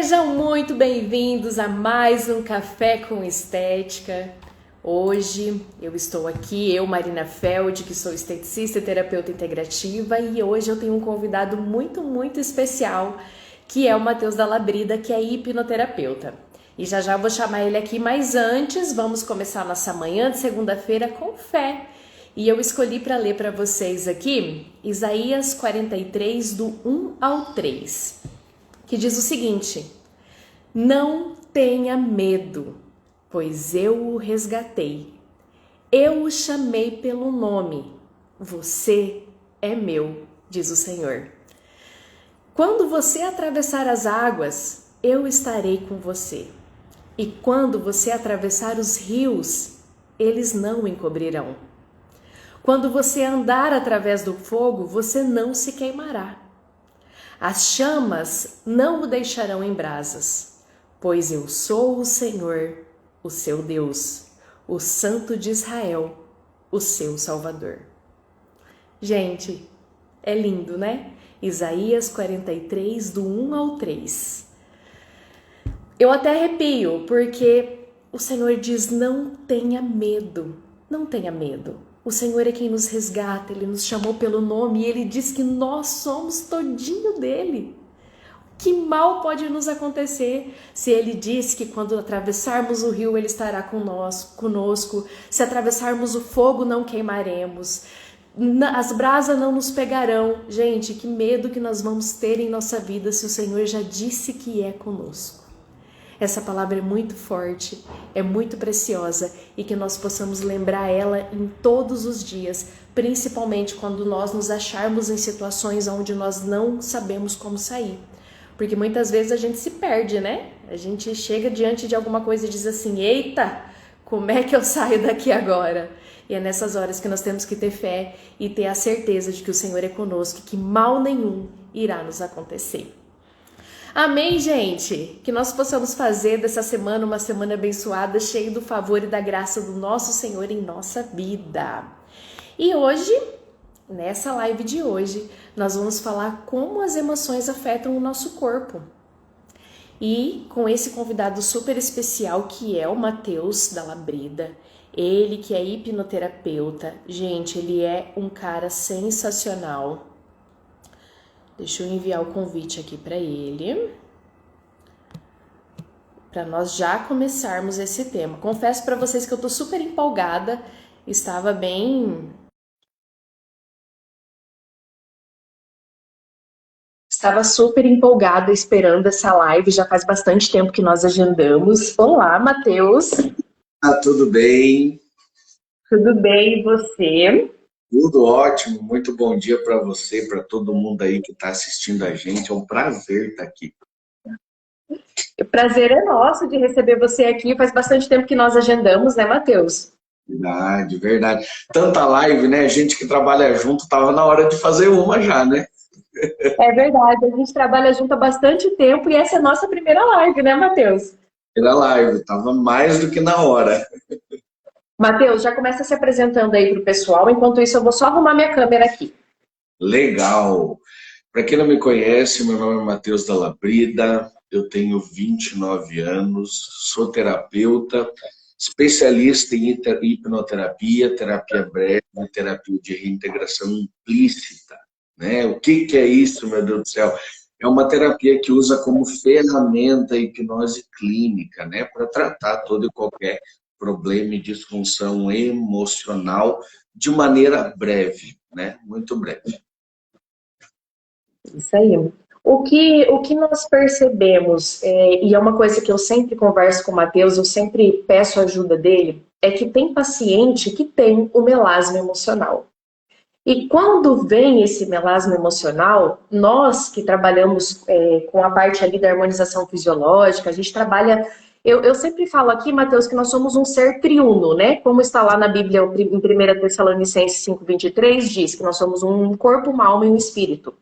Sejam muito bem-vindos a mais um Café com Estética. Hoje eu estou aqui, eu, Marina Feld, que sou esteticista e terapeuta integrativa, e hoje eu tenho um convidado muito especial, que é o Matheus Dalabrida, que é hipnoterapeuta. E já vou chamar ele aqui, mas antes vamos começar nossa manhã de segunda-feira com fé. E eu escolhi para ler para vocês aqui Isaías 43, do 1 ao 3. Que diz o seguinte: não tenha medo, pois eu o resgatei. Eu o chamei pelo nome. Você é meu, diz o Senhor. Quando você atravessar as águas, eu estarei com você. E quando você atravessar os rios, eles não o encobrirão. Quando você andar através do fogo, você não se queimará. As chamas não o deixarão em brasas, pois eu sou o Senhor, o seu Deus, o Santo de Israel, o seu Salvador. Gente, é lindo, né? Isaías 43, do 1 ao 3. Eu até arrepio, porque o Senhor diz: não tenha medo, não tenha medo. O Senhor é quem nos resgata, Ele nos chamou pelo nome e Ele diz que nós somos todinho dEle. Que mal pode nos acontecer se Ele diz que quando atravessarmos o rio Ele estará conosco, se atravessarmos o fogo não queimaremos, as brasas não nos pegarão. Gente, que medo que nós vamos ter em nossa vida se o Senhor já disse que é conosco. Essa palavra é muito forte, é muito preciosa e que nós possamos lembrar ela em todos os dias, principalmente quando nós nos acharmos em situações onde nós não sabemos como sair. Porque muitas vezes a gente se perde, né? A gente chega diante de alguma coisa e diz assim: eita, como é que eu saio daqui agora? E é nessas horas que nós temos que ter fé e ter a certeza de que o Senhor é conosco e que mal nenhum irá nos acontecer. Amém, gente? Que nós possamos fazer dessa semana uma semana abençoada, cheia do favor e da graça do nosso Senhor em nossa vida. E hoje, nessa live de hoje, nós vamos falar como as emoções afetam o nosso corpo. E com esse convidado super especial, que é o Matheus Dalabrida, ele que é hipnoterapeuta. Gente, ele é um cara sensacional. Deixa eu enviar o convite aqui para ele, para nós já começarmos esse tema. Confesso para vocês que eu tô super empolgada, estava super empolgada esperando essa live, já faz bastante tempo que nós agendamos. Olá, Matheus. Tudo bem? Tudo bem, e você? Tudo ótimo, muito bom dia para você, para todo mundo aí que está assistindo a gente. É um prazer estar aqui. O prazer é nosso de receber você aqui. Faz bastante tempo que nós agendamos, né, Matheus? Verdade. Tanta live, né? A gente que trabalha junto, estava na hora de fazer uma já, né? É verdade, a gente trabalha junto há bastante tempo e essa é a nossa primeira live, né, Matheus? Primeira live, estava mais do que na hora. Matheus, já começa se apresentando aí para o pessoal, enquanto isso eu vou só arrumar minha câmera aqui. Legal! Para quem não me conhece, meu nome é Matheus Dalabrida, eu tenho 29 anos, sou terapeuta, especialista em hipnoterapia, terapia breve, terapia de reintegração implícita. Né? O que é isso, meu Deus do céu? É uma terapia que usa como ferramenta a hipnose clínica, né? Para tratar todo e qualquer problema e disfunção emocional de maneira breve, né? Muito breve. Isso aí. O que nós percebemos, e é uma coisa que eu sempre converso com o Matheus, eu sempre peço ajuda dele, é que tem paciente que tem o melasma emocional. E quando vem esse melasma emocional, nós que trabalhamos com a parte ali da harmonização fisiológica, a gente trabalha... Eu sempre falo aqui, Matheus, que nós somos um ser triuno, né? Como está lá na Bíblia, em 1 Tessalonicenses 5:23, diz que nós somos um corpo, uma alma e um espírito.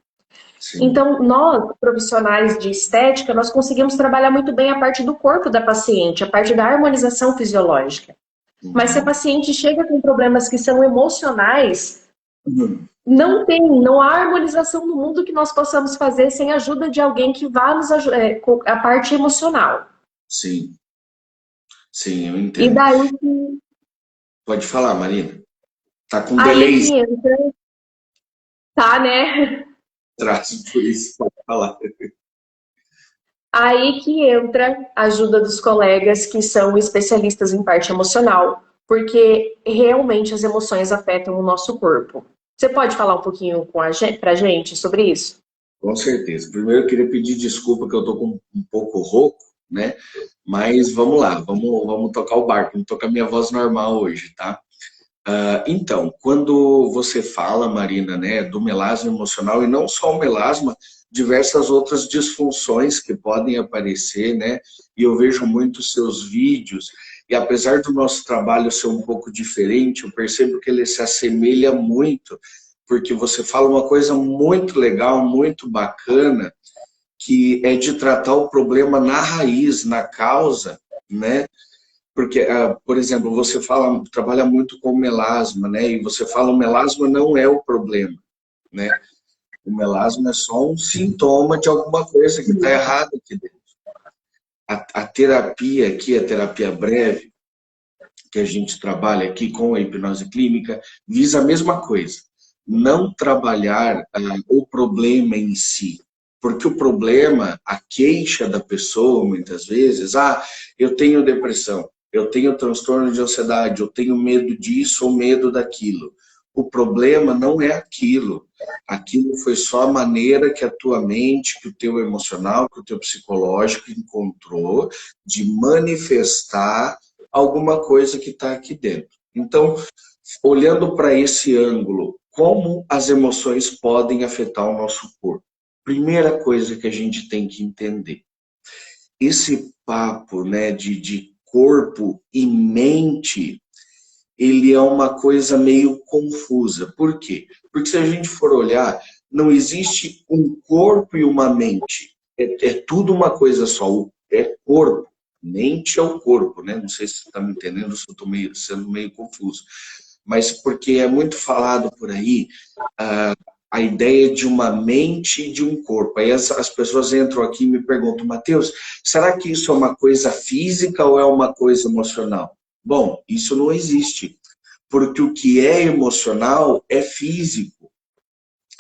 Sim. Então, nós, profissionais de estética, nós conseguimos trabalhar muito bem a parte do corpo da paciente, a parte da harmonização fisiológica. Mas se a paciente chega com problemas que são emocionais, não há harmonização no mundo que nós possamos fazer sem a ajuda de alguém que vá nos ajudar, com a parte emocional. Sim, sim, eu E entendo. daí, Pode falar, Marina. Tá com aí delay que entra, tá, né? atrás, por isso pode falar. Aí que entra a ajuda dos colegas que são especialistas em parte emocional, porque realmente as emoções afetam o nosso corpo. Você pode falar um pouquinho com pra gente sobre isso? Com certeza. Primeiro eu queria pedir desculpa que eu tô com um pouco rouco, né? Mas vamos lá, vamos tocar o barco, vamos tocar minha voz normal hoje, tá? Então, quando você fala, Marina, né, do melasma emocional, e não só o melasma, diversas outras disfunções que podem aparecer, né? E eu vejo muito seus vídeos, e apesar do nosso trabalho ser um pouco diferente, eu percebo que ele se assemelha muito, porque você fala uma coisa muito legal, muito bacana, que é de tratar o problema na raiz, na causa, né? Porque, por exemplo, você fala, trabalha muito com melasma, né? E você fala, o melasma não é o problema, né? O melasma é só um sintoma de alguma coisa que está errada aqui dentro. A terapia aqui, a terapia breve, que a gente trabalha aqui com a hipnose clínica, visa a mesma coisa. Não trabalhar o problema em si. Porque o problema, a queixa da pessoa, muitas vezes, eu tenho depressão, eu tenho transtorno de ansiedade, eu tenho medo disso ou medo daquilo. O problema não é aquilo. Aquilo foi só a maneira que a tua mente, que o teu emocional, que o teu psicológico encontrou de manifestar alguma coisa que está aqui dentro. Então, olhando para esse ângulo, como as emoções podem afetar o nosso corpo? Primeira coisa que a gente tem que entender, esse papo, né, de corpo e mente, ele é uma coisa meio confusa. Por quê? Porque se a gente for olhar, não existe um corpo e uma mente. É tudo uma coisa só. É corpo. Mente é o corpo, né? Não sei se você está me entendendo, se eu estou sendo meio confuso. Mas porque é muito falado por aí a ideia de uma mente e de um corpo. Aí as pessoas entram aqui e me perguntam, Matheus, será que isso é uma coisa física ou é uma coisa emocional? Bom, isso não existe, porque o que é emocional é físico.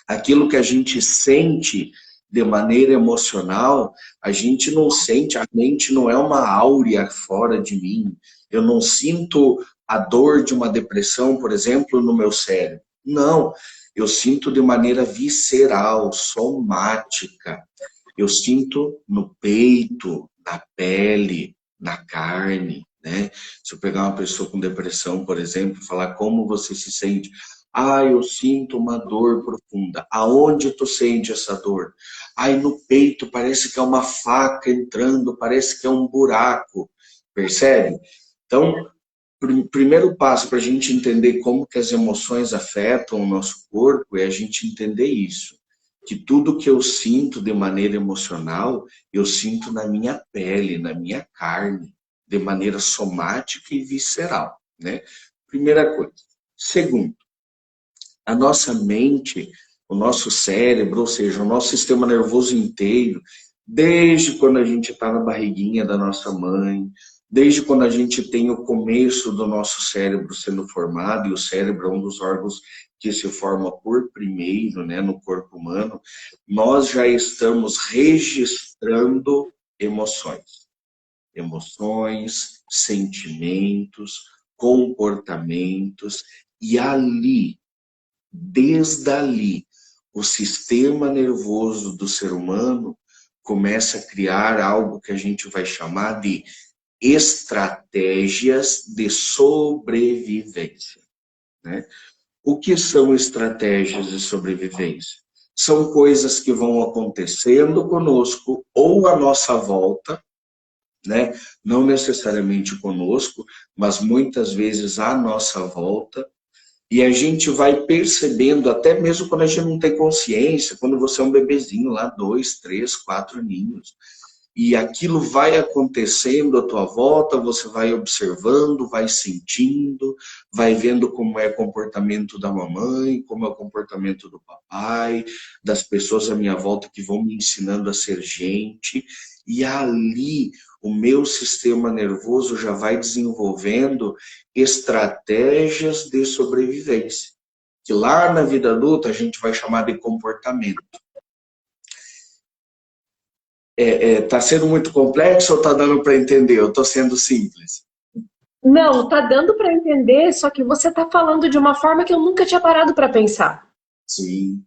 Aquilo que a gente sente de maneira emocional, a gente não sente, a mente não é uma áurea fora de mim. Eu não sinto a dor de uma depressão, por exemplo, no meu cérebro. Não, eu sinto de maneira visceral, somática. Eu sinto no peito, na pele, na carne, né? Se eu pegar uma pessoa com depressão, por exemplo, falar como você se sente, eu sinto uma dor profunda. Aonde tu sente essa dor? No peito parece que é uma faca entrando, parece que é um buraco. Percebe? Então, primeiro passo para a gente entender como que as emoções afetam o nosso corpo é a gente entender isso. Que tudo que eu sinto de maneira emocional, eu sinto na minha pele, na minha carne, de maneira somática e visceral, né? Primeira coisa. Segundo, a nossa mente, o nosso cérebro, ou seja, o nosso sistema nervoso inteiro, desde quando a gente está na barriguinha da nossa mãe, desde quando a gente tem o começo do nosso cérebro sendo formado, e o cérebro é um dos órgãos que se forma por primeiro, né, no corpo humano, nós já estamos registrando emoções. Emoções, sentimentos, comportamentos, e ali desde ali, o sistema nervoso do ser humano começa a criar algo que a gente vai chamar de estratégias de sobrevivência, né? O que são estratégias de sobrevivência? São coisas que vão acontecendo conosco ou à nossa volta, né? Não necessariamente conosco, mas muitas vezes à nossa volta, e a gente vai percebendo, até mesmo quando a gente não tem consciência, quando você é um bebezinho lá, 2, 3, 4 aninhos. e aquilo vai acontecendo à tua volta, você vai observando, vai sentindo, vai vendo como é o comportamento da mamãe, como é o comportamento do papai, das pessoas à minha volta que vão me ensinando a ser gente, e ali o meu sistema nervoso já vai desenvolvendo estratégias de sobrevivência, que lá na vida adulta a gente vai chamar de comportamento. Tá sendo muito complexo ou tá dando para entender? Eu tô sendo simples. Não, tá dando para entender, só que você tá falando de uma forma que eu nunca tinha parado para pensar. Sim,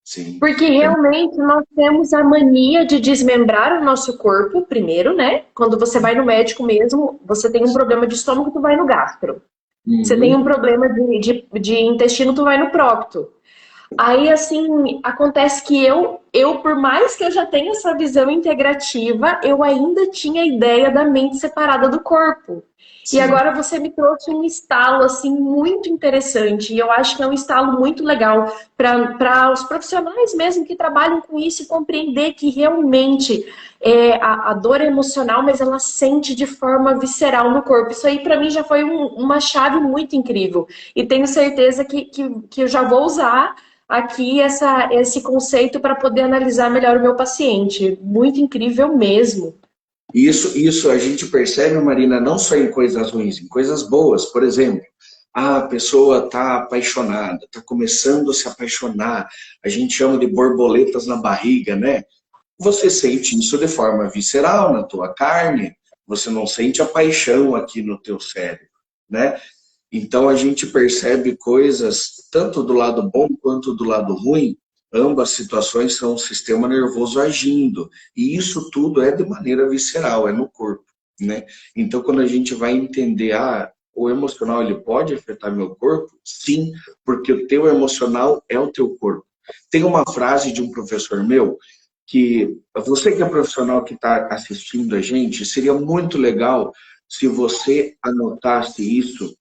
sim. Porque realmente nós temos a mania de desmembrar o nosso corpo primeiro, né? Quando você vai no médico mesmo, você tem um problema de estômago, tu vai no gastro. Você tem um Uhum. problema de intestino, tu vai no procto. Aí, assim, acontece que por mais que eu já tenha essa visão integrativa, eu ainda tinha a ideia da mente separada do corpo. E Sim. agora você me trouxe um estalo, assim, muito interessante. E eu acho que é um estalo muito legal para os profissionais mesmo que trabalham com isso e compreender que realmente a dor é emocional, mas ela sente de forma visceral no corpo. Isso aí, para mim, já foi uma chave muito incrível. E tenho certeza que eu já vou usar aqui esse conceito para poder analisar melhor o meu paciente. Muito incrível mesmo. Isso a gente percebe, Marina, não só em coisas ruins, em coisas boas. Por exemplo, a pessoa está apaixonada, está começando a se apaixonar. A gente chama de borboletas na barriga, né? Você sente isso de forma visceral na tua carne. Você não sente a paixão aqui no teu cérebro, né? Então a gente percebe coisas tanto do lado bom quanto do lado ruim. Ambas situações são o sistema nervoso agindo. E isso tudo é de maneira visceral, é no corpo, né? Então quando a gente vai entender, o emocional ele pode afetar meu corpo? Sim, porque o teu emocional é o teu corpo. Tem uma frase de um professor meu que você que é profissional que está assistindo a gente, seria muito legal se você anotasse isso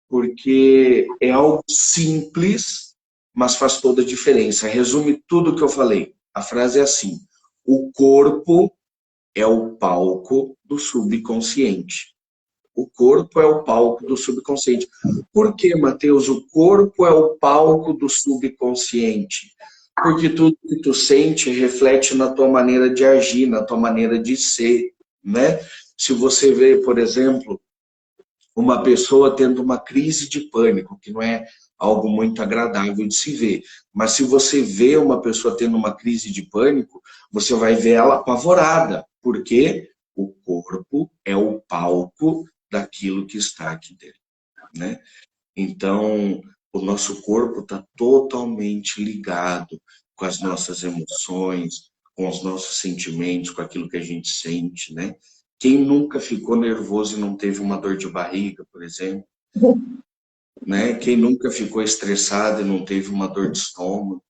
porque é algo simples, mas faz toda a diferença. Resume tudo o que eu falei. A frase é assim: o corpo é o palco do subconsciente. O corpo é o palco do subconsciente. Por que, Matheus? O corpo é o palco do subconsciente. Porque tudo que tu sente reflete na tua maneira de agir, na tua maneira de ser, né? Se você vê, por exemplo, uma pessoa tendo uma crise de pânico, que não é algo muito agradável de se ver. Mas se você vê uma pessoa tendo uma crise de pânico, você vai ver ela apavorada, porque o corpo é o palco daquilo que está aqui dentro, né? Então, o nosso corpo está totalmente ligado com as nossas emoções, com os nossos sentimentos, com aquilo que a gente sente, né? Quem nunca ficou nervoso e não teve uma dor de barriga, por exemplo, né? Quem nunca ficou estressado e não teve uma dor de estômago.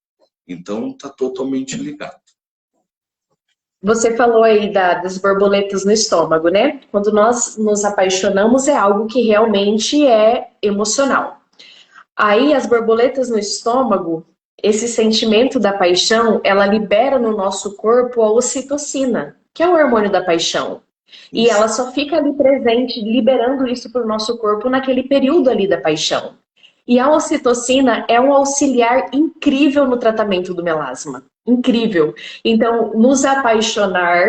Então, está totalmente ligado. Você falou aí das borboletas no estômago, né? Quando nós nos apaixonamos é algo que realmente é emocional. Aí as borboletas no estômago, esse sentimento da paixão, ela libera no nosso corpo a ocitocina, que é o hormônio da paixão. E Isso. ela só fica ali presente, liberando isso para o nosso corpo naquele período ali da paixão. E a ocitocina é um auxiliar incrível no tratamento do melasma. Incrível. Então, nos apaixonar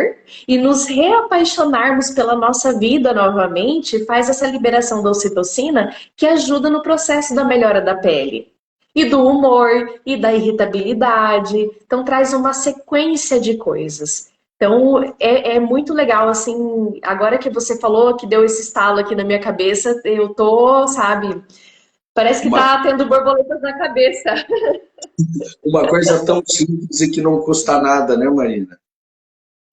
e nos reapaixonarmos pela nossa vida novamente faz essa liberação da ocitocina que ajuda no processo da melhora da pele. E do humor, e da irritabilidade. Então, traz uma sequência de coisas. Então, é muito legal, assim, agora que você falou, que deu esse estalo aqui na minha cabeça, eu tô, sabe, parece que Uma, tá tendo borboletas na cabeça. uma coisa tão simples e que não custa nada, né, Marina?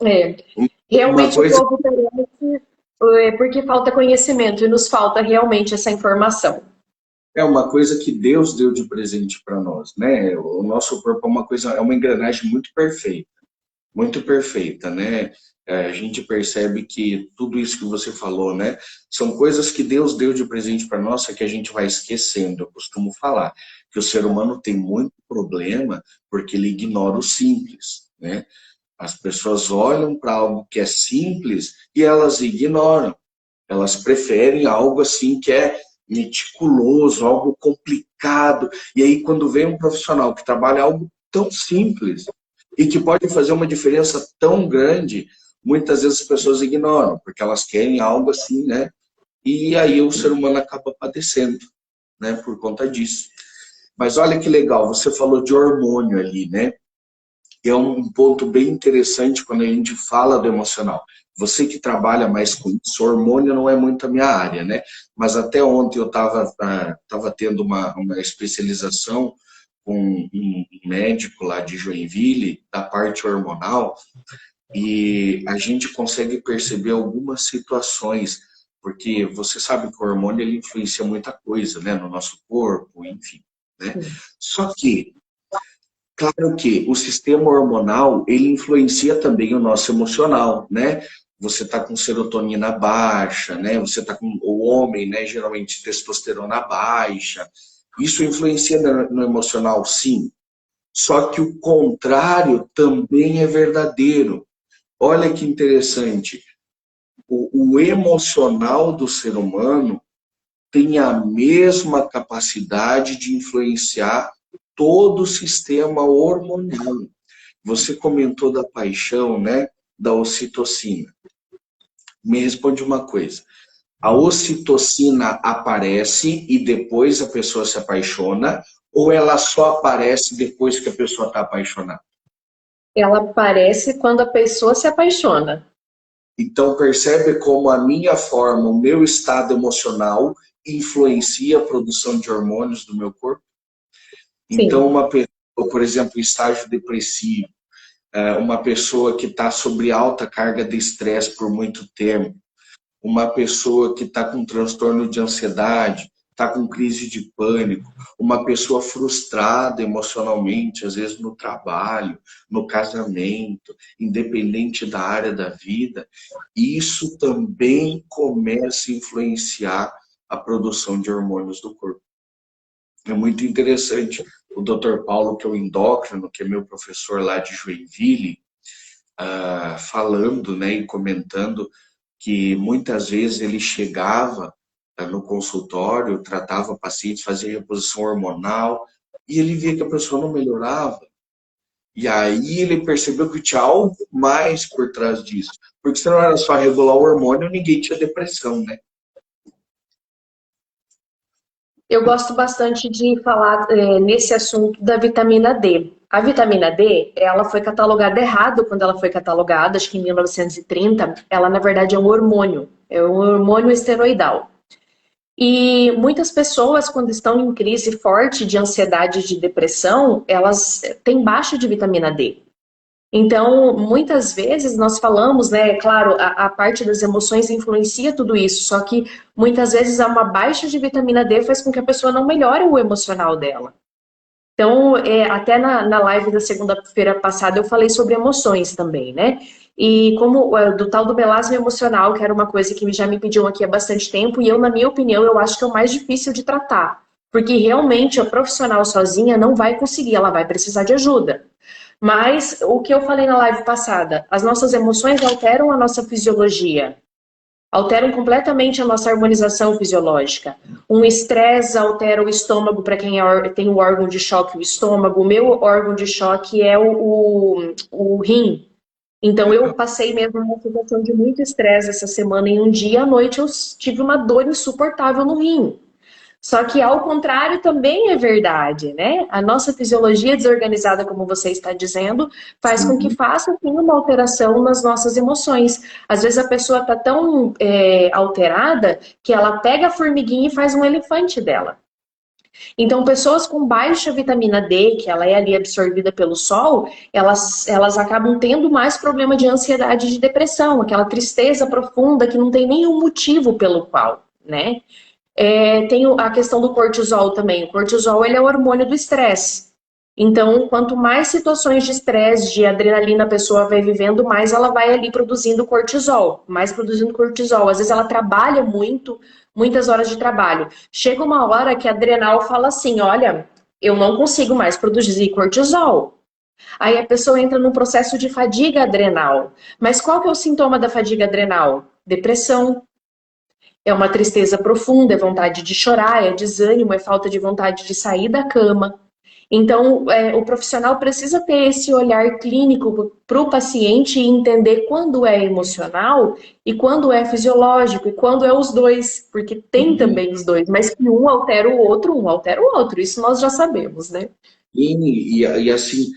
É, Uma realmente o coisa povo perece porque falta conhecimento e nos falta realmente essa informação. É uma coisa que Deus deu de presente para nós, né? O nosso corpo é uma engrenagem muito perfeita, né? A gente percebe que tudo isso que você falou, né, são coisas que Deus deu de presente para nós, que a gente vai esquecendo. Eu costumo falar que o ser humano tem muito problema porque ele ignora o simples, né? As pessoas olham para algo que é simples e elas ignoram. Elas preferem algo assim que é meticuloso, algo complicado. E aí, quando vem um profissional que trabalha algo tão simples e que pode fazer uma diferença tão grande, muitas vezes as pessoas ignoram, porque elas querem algo assim, né? E aí o ser humano acaba padecendo, né, por conta disso. Mas olha que legal, você falou de hormônio ali, né? É um ponto bem interessante quando a gente fala do emocional. Você que trabalha mais com isso, hormônio não é muito a minha área, né? Mas até ontem eu estava tendo uma especialização com um médico lá de Joinville, da parte hormonal, e a gente consegue perceber algumas situações, porque você sabe que o hormônio ele influencia muita coisa, né, no nosso corpo, enfim, né? Só que claro que o sistema hormonal, ele influencia também o nosso emocional, né? Você está com serotonina baixa, né? Você está com o homem, né? Geralmente testosterona baixa. Isso influencia no emocional, sim. Só que o contrário também é verdadeiro. Olha que interessante. O emocional do ser humano tem a mesma capacidade de influenciar todo o sistema hormonal. Você comentou da paixão, né? Da ocitocina. Me responde uma coisa. A ocitocina aparece e depois a pessoa se apaixona, ou ela só aparece depois que a pessoa está apaixonada? Ela aparece quando a pessoa se apaixona. Então percebe como a minha forma, o meu estado emocional influencia a produção de hormônios do meu corpo? Então Sim. uma pessoa, por exemplo, em estágio depressivo, uma pessoa que está sobre alta carga de estresse por muito tempo, uma pessoa que está com transtorno de ansiedade, está com crise de pânico, uma pessoa frustrada emocionalmente, às vezes no trabalho, no casamento, independente da área da vida, isso também começa a influenciar a produção de hormônios do corpo. É muito interessante. O Dr. Paulo, que é o endócrino, que é meu professor lá de Joinville, falando, né, e comentando que muitas vezes ele chegava no consultório, tratava pacientes, fazia reposição hormonal, e ele via que a pessoa não melhorava. E aí ele percebeu que tinha algo mais por trás disso. Porque se não era só regular o hormônio, ninguém tinha depressão, né? Eu gosto bastante de falar nesse assunto da vitamina D. A vitamina D, ela foi catalogada errado quando ela foi catalogada, acho que em 1930. Ela, na verdade, é um hormônio esteroidal. E muitas pessoas, quando estão em crise forte de ansiedade e de depressão, elas têm baixa de vitamina D. Então, muitas vezes nós falamos, né, claro, a parte das emoções influencia tudo isso, só que muitas vezes uma baixa de vitamina D faz com que a pessoa não melhore o emocional dela. Então, até na live da segunda-feira passada eu falei sobre emoções também, né? E como do tal do melasma emocional, que era uma coisa que já me pediam aqui há bastante tempo, e eu, na minha opinião, eu acho que é o mais difícil de tratar. Porque realmente a profissional sozinha não vai conseguir, ela vai precisar de ajuda. Mas o que eu falei na live passada, as nossas emoções alteram a nossa fisiologia, alteram completamente a nossa harmonização fisiológica. Um estresse altera o estômago para quem tem o órgão de choque, o estômago. O meu órgão de choque é o rim. Então eu passei mesmo uma situação de muito estresse essa semana. Em um dia à noite eu tive uma dor insuportável no rim. Só que ao contrário também é verdade, né? A nossa fisiologia desorganizada, como você está dizendo, faz com que Sim. faça sim, uma alteração nas nossas emoções. Às vezes a pessoa está tão alterada que ela pega a formiguinha e faz um elefante dela. Então, pessoas com baixa vitamina D, que ela é ali absorvida pelo sol, elas acabam tendo mais problema de ansiedade e de depressão, aquela tristeza profunda que não tem nenhum motivo pelo qual, né? Tem a questão do cortisol também. O cortisol ele é o hormônio do estresse. Então, quanto mais situações de estresse, de adrenalina a pessoa vai vivendo, mais ela vai ali produzindo cortisol. Mais produzindo cortisol. Às vezes ela trabalha muito, muitas horas de trabalho. Chega uma hora que a adrenal fala assim, olha, eu não consigo mais produzir cortisol. Aí a pessoa entra num processo de fadiga adrenal. Mas qual que é o sintoma da fadiga adrenal? Depressão. É uma tristeza profunda, é vontade de chorar, é desânimo, é falta de vontade de sair da cama. Então, o profissional precisa ter esse olhar clínico para o paciente e entender quando é emocional e quando é fisiológico e quando é os dois, porque tem Uhum. também os dois, mas que um altera o outro, um altera o outro. Isso nós já sabemos, né? E assim,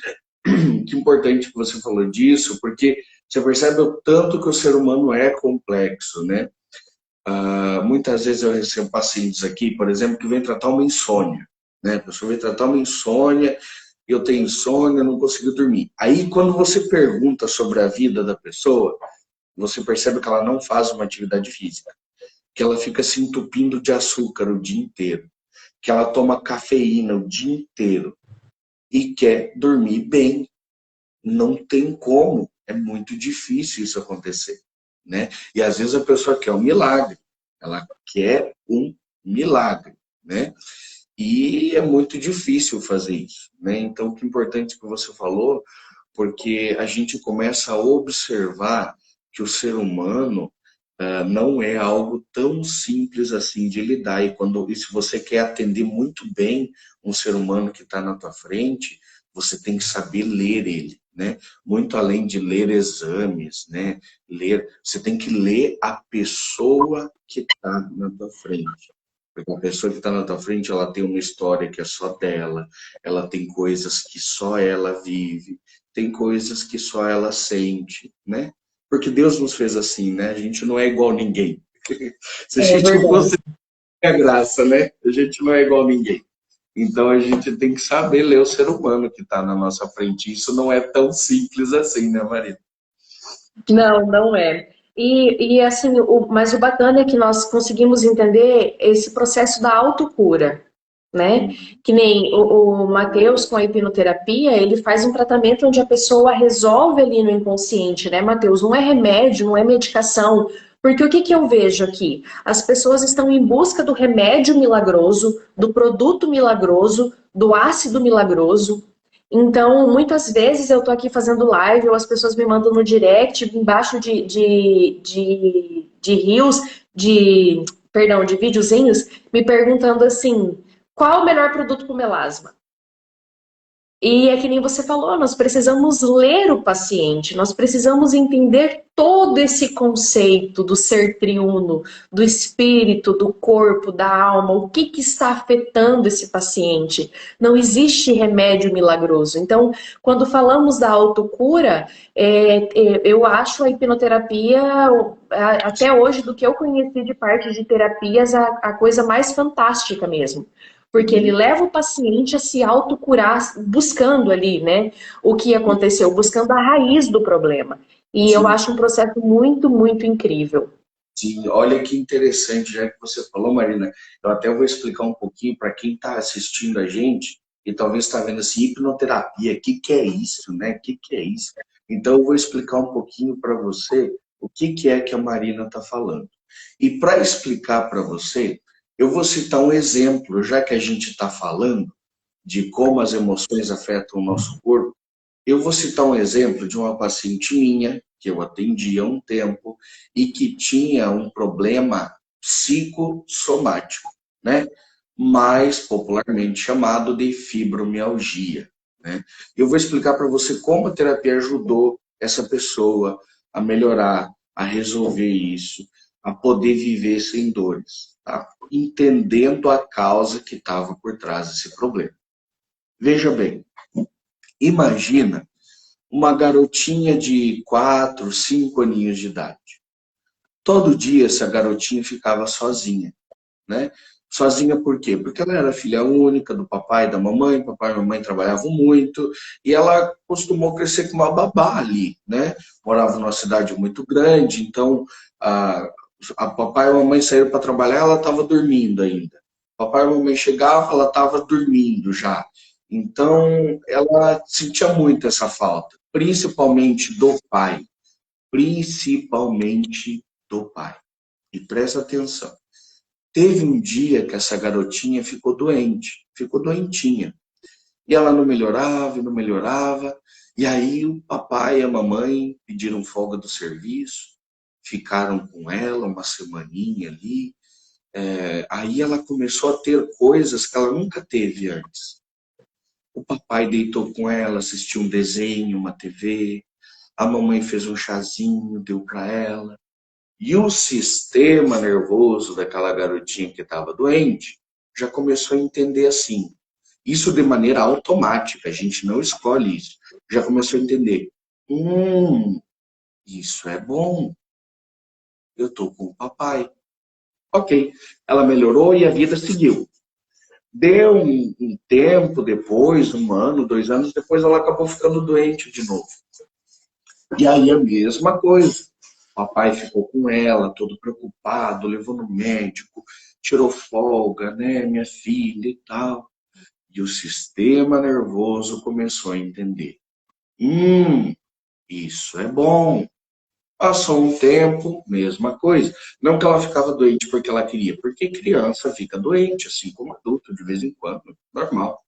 que importante que você falou disso, porque você percebe o tanto que o ser humano é complexo, né? Muitas vezes eu recebo pacientes aqui, por exemplo, que vem tratar uma insônia, né? A pessoa vem tratar uma insônia, eu tenho insônia, não consigo dormir. Aí, quando você pergunta sobre a vida da pessoa, você percebe que ela não faz uma atividade física, que ela fica se entupindo de açúcar o dia inteiro, que ela toma cafeína o dia inteiro e quer dormir bem. Não tem como, é muito difícil isso acontecer, né? E às vezes a pessoa quer um milagre, ela quer um milagre, né? E é muito difícil fazer isso, né? Então, o que é importante que você falou, porque a gente começa a observar que o ser humano não é algo tão simples assim de lidar. E se você quer atender muito bem um ser humano que está na tua frente, você tem que saber ler ele, né? Muito além de ler exames, né? Você tem que ler a pessoa que está na tua frente. Porque a pessoa que está na tua frente, ela tem uma história que é só dela, ela tem coisas que só ela vive, tem coisas que só ela sente, né? Porque Deus nos fez assim, né? A gente não é igual a ninguém. Se a É gente verdade. fosse a graça, né? A gente não é igual a ninguém. Então a gente tem que saber ler o ser humano que está na nossa frente. Isso não é tão simples assim, né, Maria? Não, não é. E assim, mas o bacana é que nós conseguimos entender esse processo da autocura, né? Uhum. Que nem o Matheus com a hipnoterapia, ele faz um tratamento onde a pessoa resolve ali no inconsciente, né, Matheus? Não é remédio, não é medicação. Porque o que que eu vejo aqui? As pessoas estão em busca do remédio milagroso, do produto milagroso, do ácido milagroso. Então, muitas vezes eu tô aqui fazendo live ou as pessoas me mandam no direct, embaixo de reels, perdão, de videozinhos, me perguntando assim, qual o melhor produto para o melasma? E é que nem você falou, nós precisamos ler o paciente, nós precisamos entender todo esse conceito do ser triuno, do espírito, do corpo, da alma, o que, que está afetando esse paciente. Não existe remédio milagroso. Então, quando falamos da autocura, eu acho a hipnoterapia, até hoje, do que eu conheci de parte de terapias, a coisa mais fantástica mesmo porque ele Uhum. leva o paciente a se autocurar, buscando ali, né, o que aconteceu, buscando a raiz do problema. E eu Sim, acho um processo muito, muito incrível. sim. Olha que interessante, já que você falou, Marina. Eu até vou explicar um pouquinho para quem está assistindo a gente e talvez está vendo assim, hipnoterapia, o que, que é isso, né? O que, que é isso? Então, eu vou explicar um pouquinho para você o que é que a Marina está falando. E para explicar para você, eu vou citar um exemplo, já que a gente está falando de como as emoções afetam o nosso corpo. Eu vou citar um exemplo de uma paciente minha, que eu atendi há um tempo, e que tinha um problema psicossomático, né? Mais popularmente chamado de fibromialgia, né? Eu vou explicar para você como a terapia ajudou essa pessoa a melhorar, a resolver isso, a poder viver sem dores, tá? Entendendo a causa que estava por trás desse problema. Veja bem, imagina uma garotinha de 4, 5 aninhos de idade. Todo dia essa garotinha ficava sozinha, né? Sozinha por quê? Porque ela era filha única do papai e da mamãe, papai e mamãe trabalhavam muito, e ela costumou crescer com uma babá ali, né? Morava numa cidade muito grande, então a papai e a mamãe saíram para trabalhar, ela estava dormindo ainda. Papai e a mamãe chegavam, ela estava dormindo já. Então, ela sentia muito essa falta, principalmente do pai, principalmente do pai. E presta atenção. Teve um dia que essa garotinha ficou doente, ficou doentinha. E ela não melhorava, e não melhorava. E aí o papai e a mamãe pediram folga do serviço, ficaram com ela uma semaninha ali. Aí ela começou a ter coisas que ela nunca teve antes. O papai deitou com ela, assistiu um desenho, uma TV. A mamãe fez um chazinho, deu para ela. E o sistema nervoso daquela garotinha que estava doente já começou a entender assim. Isso de maneira automática, a gente não escolhe isso. Já começou a entender. Isso é bom. Eu estou com o papai. Ok. Ela melhorou e a vida seguiu. Deu um tempo depois, 1 ano, 2 anos depois, ela acabou ficando doente de novo. E aí a mesma coisa. O papai ficou com ela, todo preocupado, levou no médico, tirou folga, né, minha filha e tal. E o sistema nervoso começou a entender. Isso é bom. Passou um tempo, mesma coisa. Não que ela ficava doente porque ela queria, porque criança fica doente, assim como adulto, de vez em quando, normal.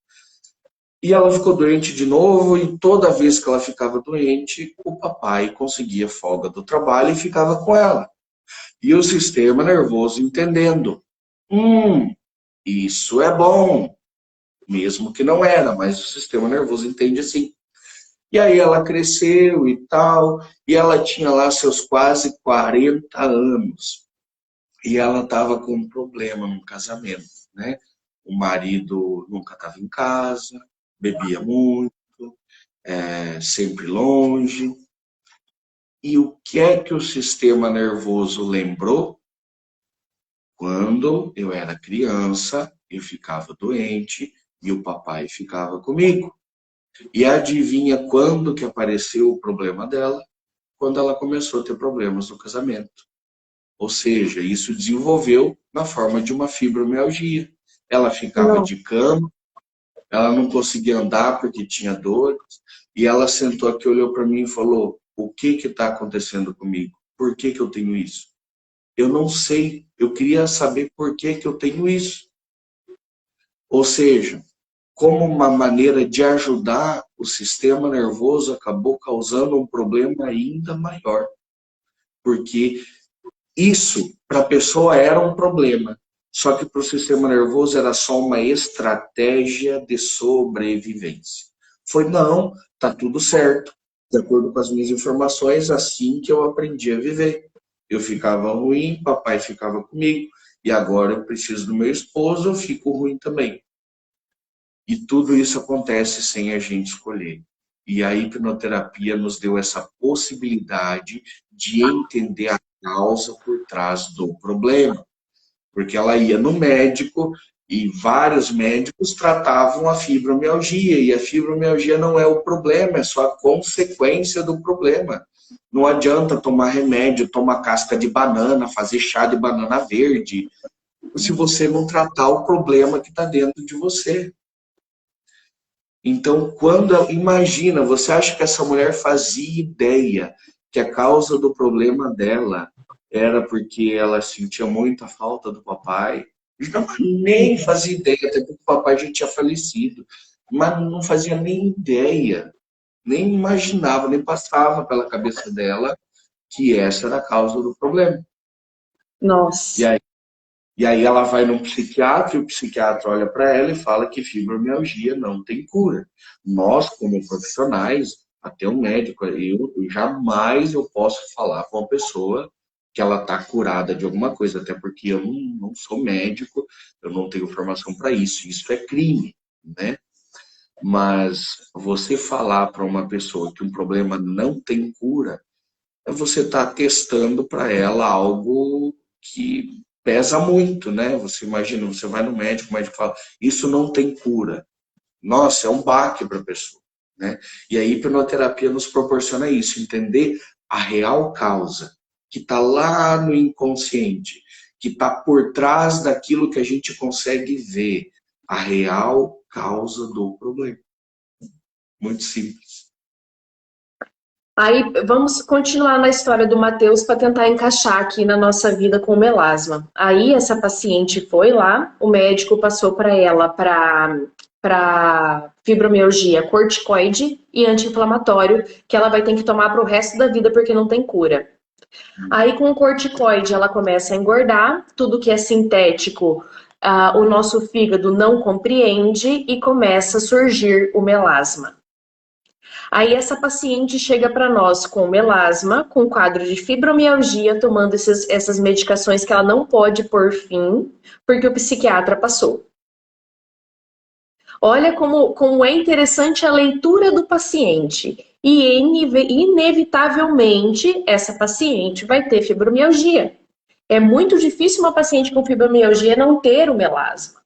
E ela ficou doente de novo, e toda vez que ela ficava doente, o papai conseguia folga do trabalho e ficava com ela. E o sistema nervoso entendendo. Isso é bom. Mesmo que não era, mas o sistema nervoso entende assim. E aí ela cresceu e tal, e ela tinha lá seus quase 40 anos. E ela estava com um problema no casamento, né? O marido nunca estava em casa, bebia muito, sempre longe. E o que é que o sistema nervoso lembrou? Quando eu era criança, eu ficava doente e o papai ficava comigo. E adivinha quando que apareceu o problema dela? Quando ela começou a ter problemas no casamento. Ou seja, isso desenvolveu na forma de uma fibromialgia. Ela ficava Não. de cama, ela não conseguia andar porque tinha dores, e ela sentou aqui, olhou para mim e falou: o que está acontecendo comigo? Por que eu tenho isso? Eu não sei, eu queria saber por que eu tenho isso. Ou seja, como uma maneira de ajudar, o sistema nervoso acabou causando um problema ainda maior. Porque isso, para a pessoa, era um problema. Só que para o sistema nervoso era só uma estratégia de sobrevivência. Foi, não, tá tudo certo. De acordo com as minhas informações, assim que eu aprendi a viver. Eu ficava ruim, papai ficava comigo. E agora eu preciso do meu esposo, eu fico ruim também. E tudo isso acontece sem a gente escolher. E a hipnoterapia nos deu essa possibilidade de entender a causa por trás do problema. Porque ela ia no médico e vários médicos tratavam a fibromialgia. E a fibromialgia não é o problema, é só a consequência do problema. Não adianta tomar remédio, tomar casca de banana, fazer chá de banana verde, se você não tratar o problema que está dentro de você. Então, imagina, você acha que essa mulher fazia ideia que a causa do problema dela era porque ela sentia muita falta do papai? Nem fazia ideia, até porque o papai já tinha falecido, mas não fazia nem ideia, nem imaginava, nem passava pela cabeça dela que essa era a causa do problema. E Nossa. aí, e aí ela vai num psiquiatra e o psiquiatra olha para ela e fala que fibromialgia não tem cura. Nós, como profissionais, até um médico, eu jamais eu posso falar com uma pessoa que ela está curada de alguma coisa, até porque eu não sou médico, eu não tenho formação para isso. Isso é crime, né? Mas você falar para uma pessoa que um problema não tem cura, você está testando para ela algo que pesa muito, né? Você imagina, você vai no médico, o médico fala, isso não tem cura. Nossa, é um baque para a pessoa, né? E a hipnoterapia nos proporciona isso, entender a real causa, que está lá no inconsciente, que está por trás daquilo que a gente consegue ver, a real causa do problema. Muito simples. Aí vamos continuar na história do Matheus para tentar encaixar aqui na nossa vida com o melasma. Aí essa paciente foi lá, o médico passou para ela para para fibromialgia corticoide e anti-inflamatório, que ela vai ter que tomar para o resto da vida porque não tem cura. Aí com o corticoide ela começa a engordar, tudo que é sintético, o nosso fígado não compreende e começa a surgir o melasma. Aí essa paciente chega para nós com melasma, com quadro de fibromialgia, tomando essas medicações que ela não pode pôr fim, porque o psiquiatra passou. Olha como é interessante a leitura do paciente. E inevitavelmente essa paciente vai ter fibromialgia. É muito difícil uma paciente com fibromialgia não ter o melasma,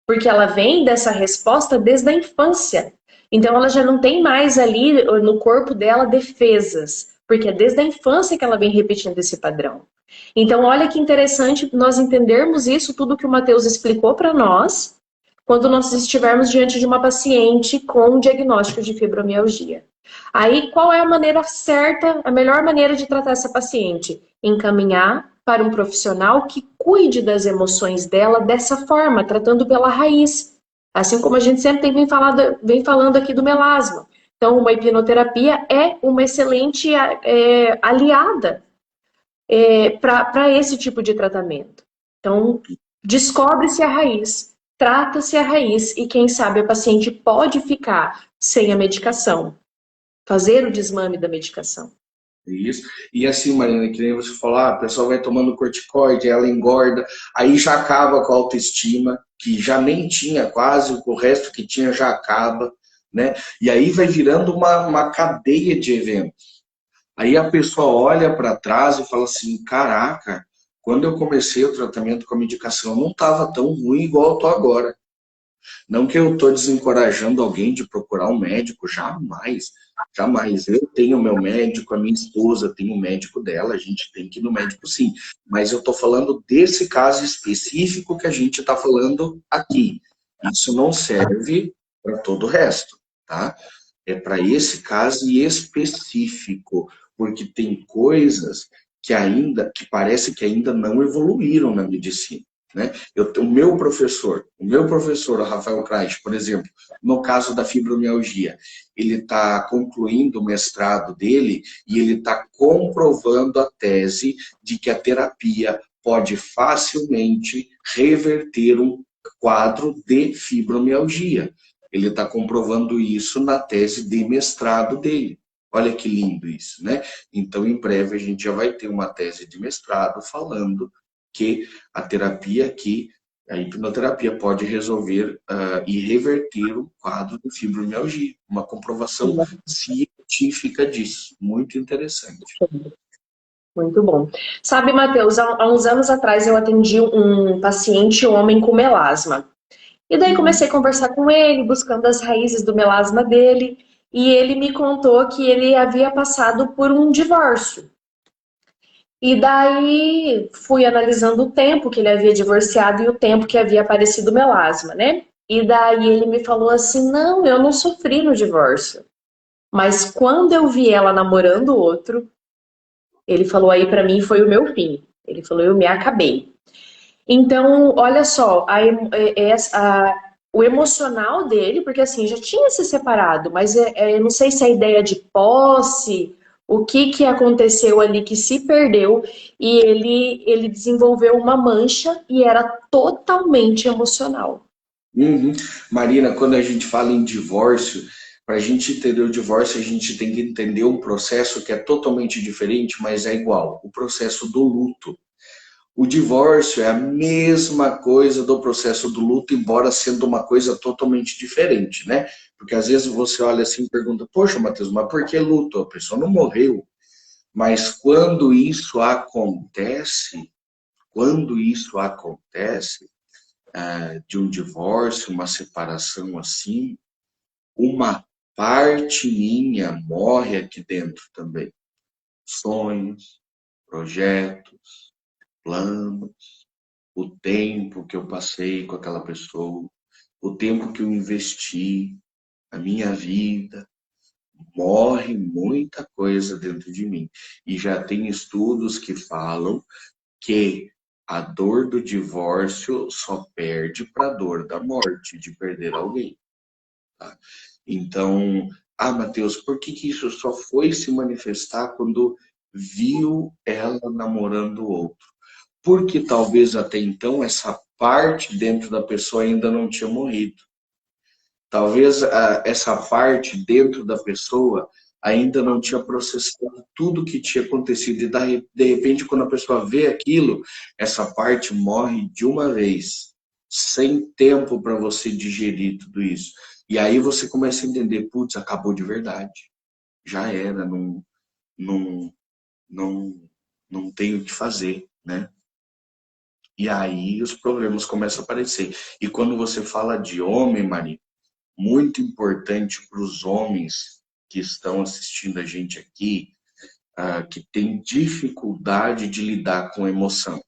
porque ela vem dessa resposta desde a infância. Então ela já não tem mais ali no corpo dela defesas, porque é desde a infância que ela vem repetindo esse padrão. Então olha que interessante nós entendermos isso, tudo que o Matheus explicou para nós, quando nós estivermos diante de uma paciente com diagnóstico de fibromialgia. Aí, qual é a maneira certa, a melhor maneira de tratar essa paciente? Encaminhar para um profissional que cuide das emoções dela dessa forma, tratando pela raiz. Assim como a gente sempre vem falando aqui do melasma. Então, uma hipnoterapia é uma excelente aliada para esse tipo de tratamento. Então, descobre-se a raiz, trata-se a raiz e quem sabe a paciente pode ficar sem a medicação, fazer o desmame da medicação. Isso. E assim, Marina, que nem você falou, a pessoa vai tomando corticoide, ela engorda, aí já acaba com a autoestima, que já nem tinha quase, o resto que tinha já acaba, né? E aí vai virando uma cadeia de eventos. Aí a pessoa olha para trás e fala assim, caraca, quando eu comecei o tratamento com a medicação, não estava tão ruim igual eu tô agora. Não que eu estou desencorajando alguém de procurar um médico, jamais, jamais. Eu tenho meu médico, a minha esposa tem o médico dela, a gente tem que ir no médico sim. Mas eu estou falando desse caso específico que a gente está falando aqui. Isso não serve para todo o resto, tá? É para esse caso específico, porque tem coisas que parece que ainda não evoluíram na medicina. Né? O meu professor, o Rafael Kreis, por exemplo, no caso da fibromialgia, ele está concluindo o mestrado dele e ele está comprovando a tese de que a terapia pode facilmente reverter um quadro de fibromialgia. Ele está comprovando isso na tese de mestrado dele. Olha que lindo isso, né? Então, em breve, a gente já vai ter uma tese de mestrado falando que a terapia aqui, a hipnoterapia pode resolver e reverter o quadro de fibromialgia. Uma comprovação científica disso. Muito interessante. Muito bom. Sabe, Matheus, há uns anos atrás eu atendi um paciente homem com melasma. E daí comecei a conversar com ele, buscando as raízes do melasma dele, e ele me contou que ele havia passado por um divórcio. E daí fui analisando o tempo que ele havia divorciado e o tempo que havia aparecido melasma, né? E daí ele me falou assim: não, eu não sofri no divórcio. Mas quando eu vi ela namorando outro, ele falou aí pra mim foi o meu fim. Ele falou, eu me acabei. Então, olha só, o emocional dele, porque assim, já tinha se separado, mas eu não sei se a ideia de posse, o que aconteceu ali que se perdeu, e ele desenvolveu uma mancha e era totalmente emocional. Uhum. Marina, quando a gente fala em divórcio, para a gente entender o divórcio, a gente tem que entender um processo que é totalmente diferente, mas é igual, o processo do luto. O divórcio é a mesma coisa do processo do luto, embora sendo uma coisa totalmente diferente, né? Porque às vezes você olha assim e pergunta, poxa, Matheus, mas por que luto? A pessoa não morreu. Mas quando isso acontece, de um divórcio, uma separação assim, uma parte minha morre aqui dentro também. Sonhos, projetos, planos, o tempo que eu passei com aquela pessoa, o tempo que eu investi, a minha vida, morre muita coisa dentro de mim. E já tem estudos que falam que A dor do divórcio só perde para a dor da morte, de perder alguém. Tá? Então, Matheus, por que que isso só foi se manifestar quando viu ela namorando o outro? Porque talvez até então essa parte dentro da pessoa ainda não tinha morrido. Talvez essa parte dentro da pessoa ainda não tinha processado tudo que tinha acontecido. E de repente, quando a pessoa vê aquilo, essa parte morre de uma vez, sem tempo para você digerir tudo isso. E aí você começa a entender, putz, acabou de verdade. Já era, não, não, não tem o que fazer, né? E aí os problemas começam a aparecer. E quando você fala de homem, Maria, muito importante para os homens que estão assistindo a gente aqui, que tem dificuldade de lidar com emoção.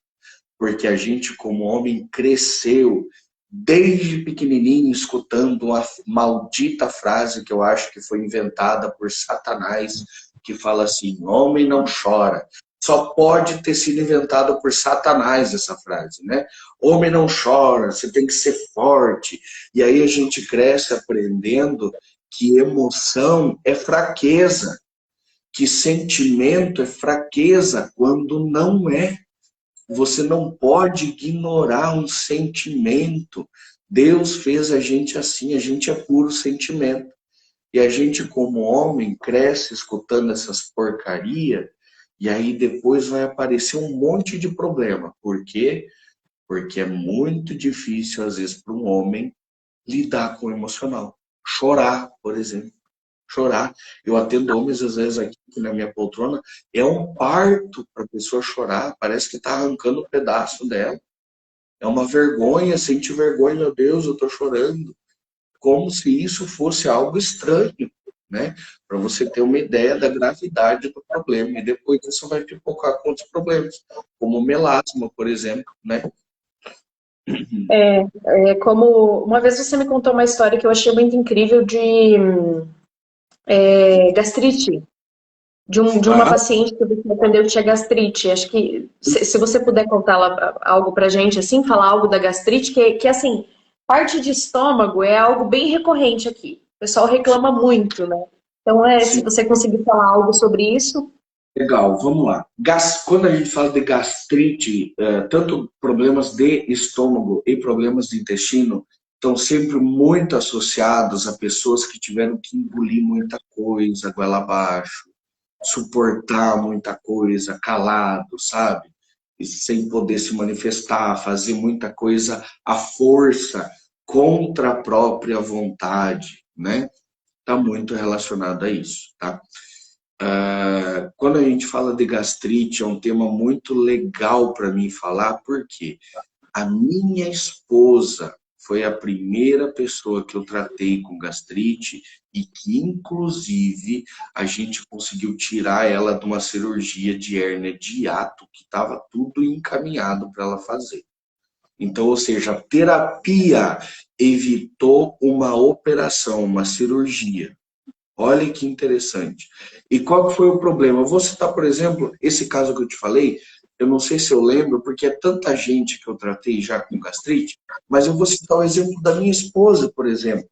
Porque a gente, como homem, cresceu desde pequenininho escutando uma maldita frase que eu acho que foi inventada por Satanás, que fala assim, homem não chora. Só pode ter sido inventada por Satanás essa frase, né? Homem não chora, você tem que ser forte. E aí a gente cresce aprendendo que emoção é fraqueza, que sentimento é fraqueza, quando não é. Você não pode ignorar um sentimento. Deus fez a gente assim, a gente é puro sentimento. E a gente, como homem, cresce escutando essas porcarias, e aí depois vai aparecer um monte de problema. Por quê? Porque é muito difícil, às vezes, para um homem lidar com o emocional. Chorar, por exemplo. Chorar. Eu atendo homens, às vezes, aqui na minha poltrona, é um parto para a pessoa chorar, parece que está arrancando um pedaço dela. É uma vergonha, sente vergonha, meu Deus, eu estou chorando. Como se isso fosse algo estranho, né? Para você ter uma ideia da gravidade do problema. E depois isso vai pipocar com outros problemas, como o melasma, por exemplo, né? É como uma vez você me contou uma história que eu achei muito incrível de gastrite, de uma Ah, paciente que você atendeu que tinha gastrite. Acho que se você puder contar algo pra gente, assim, falar algo da gastrite, que assim, parte de estômago é algo bem recorrente aqui. O pessoal reclama muito, né? Então, se sim. você conseguir falar algo sobre isso. Legal, vamos lá. Quando a gente fala de gastrite, tanto problemas de estômago e problemas de intestino estão sempre muito associados a pessoas que tiveram que engolir muita coisa, goela abaixo, suportar muita coisa, calado, sabe? E sem poder se manifestar, fazer muita coisa à força, contra a própria vontade, né? Está muito relacionado a isso, tá? Quando a gente fala de gastrite, é um tema muito legal para mim falar, porque a minha esposa foi a primeira pessoa que eu tratei com gastrite e que, inclusive, a gente conseguiu tirar ela de uma cirurgia de hérnia de hiato, que estava tudo encaminhado para ela fazer. Então, ou seja, a terapia evitou uma operação, uma cirurgia. Olha que interessante. E qual que foi o problema? Eu vou citar, por exemplo, esse caso que eu te falei, eu não sei se eu lembro, porque é tanta gente que eu tratei já com gastrite, mas eu vou citar o exemplo da minha esposa, por exemplo.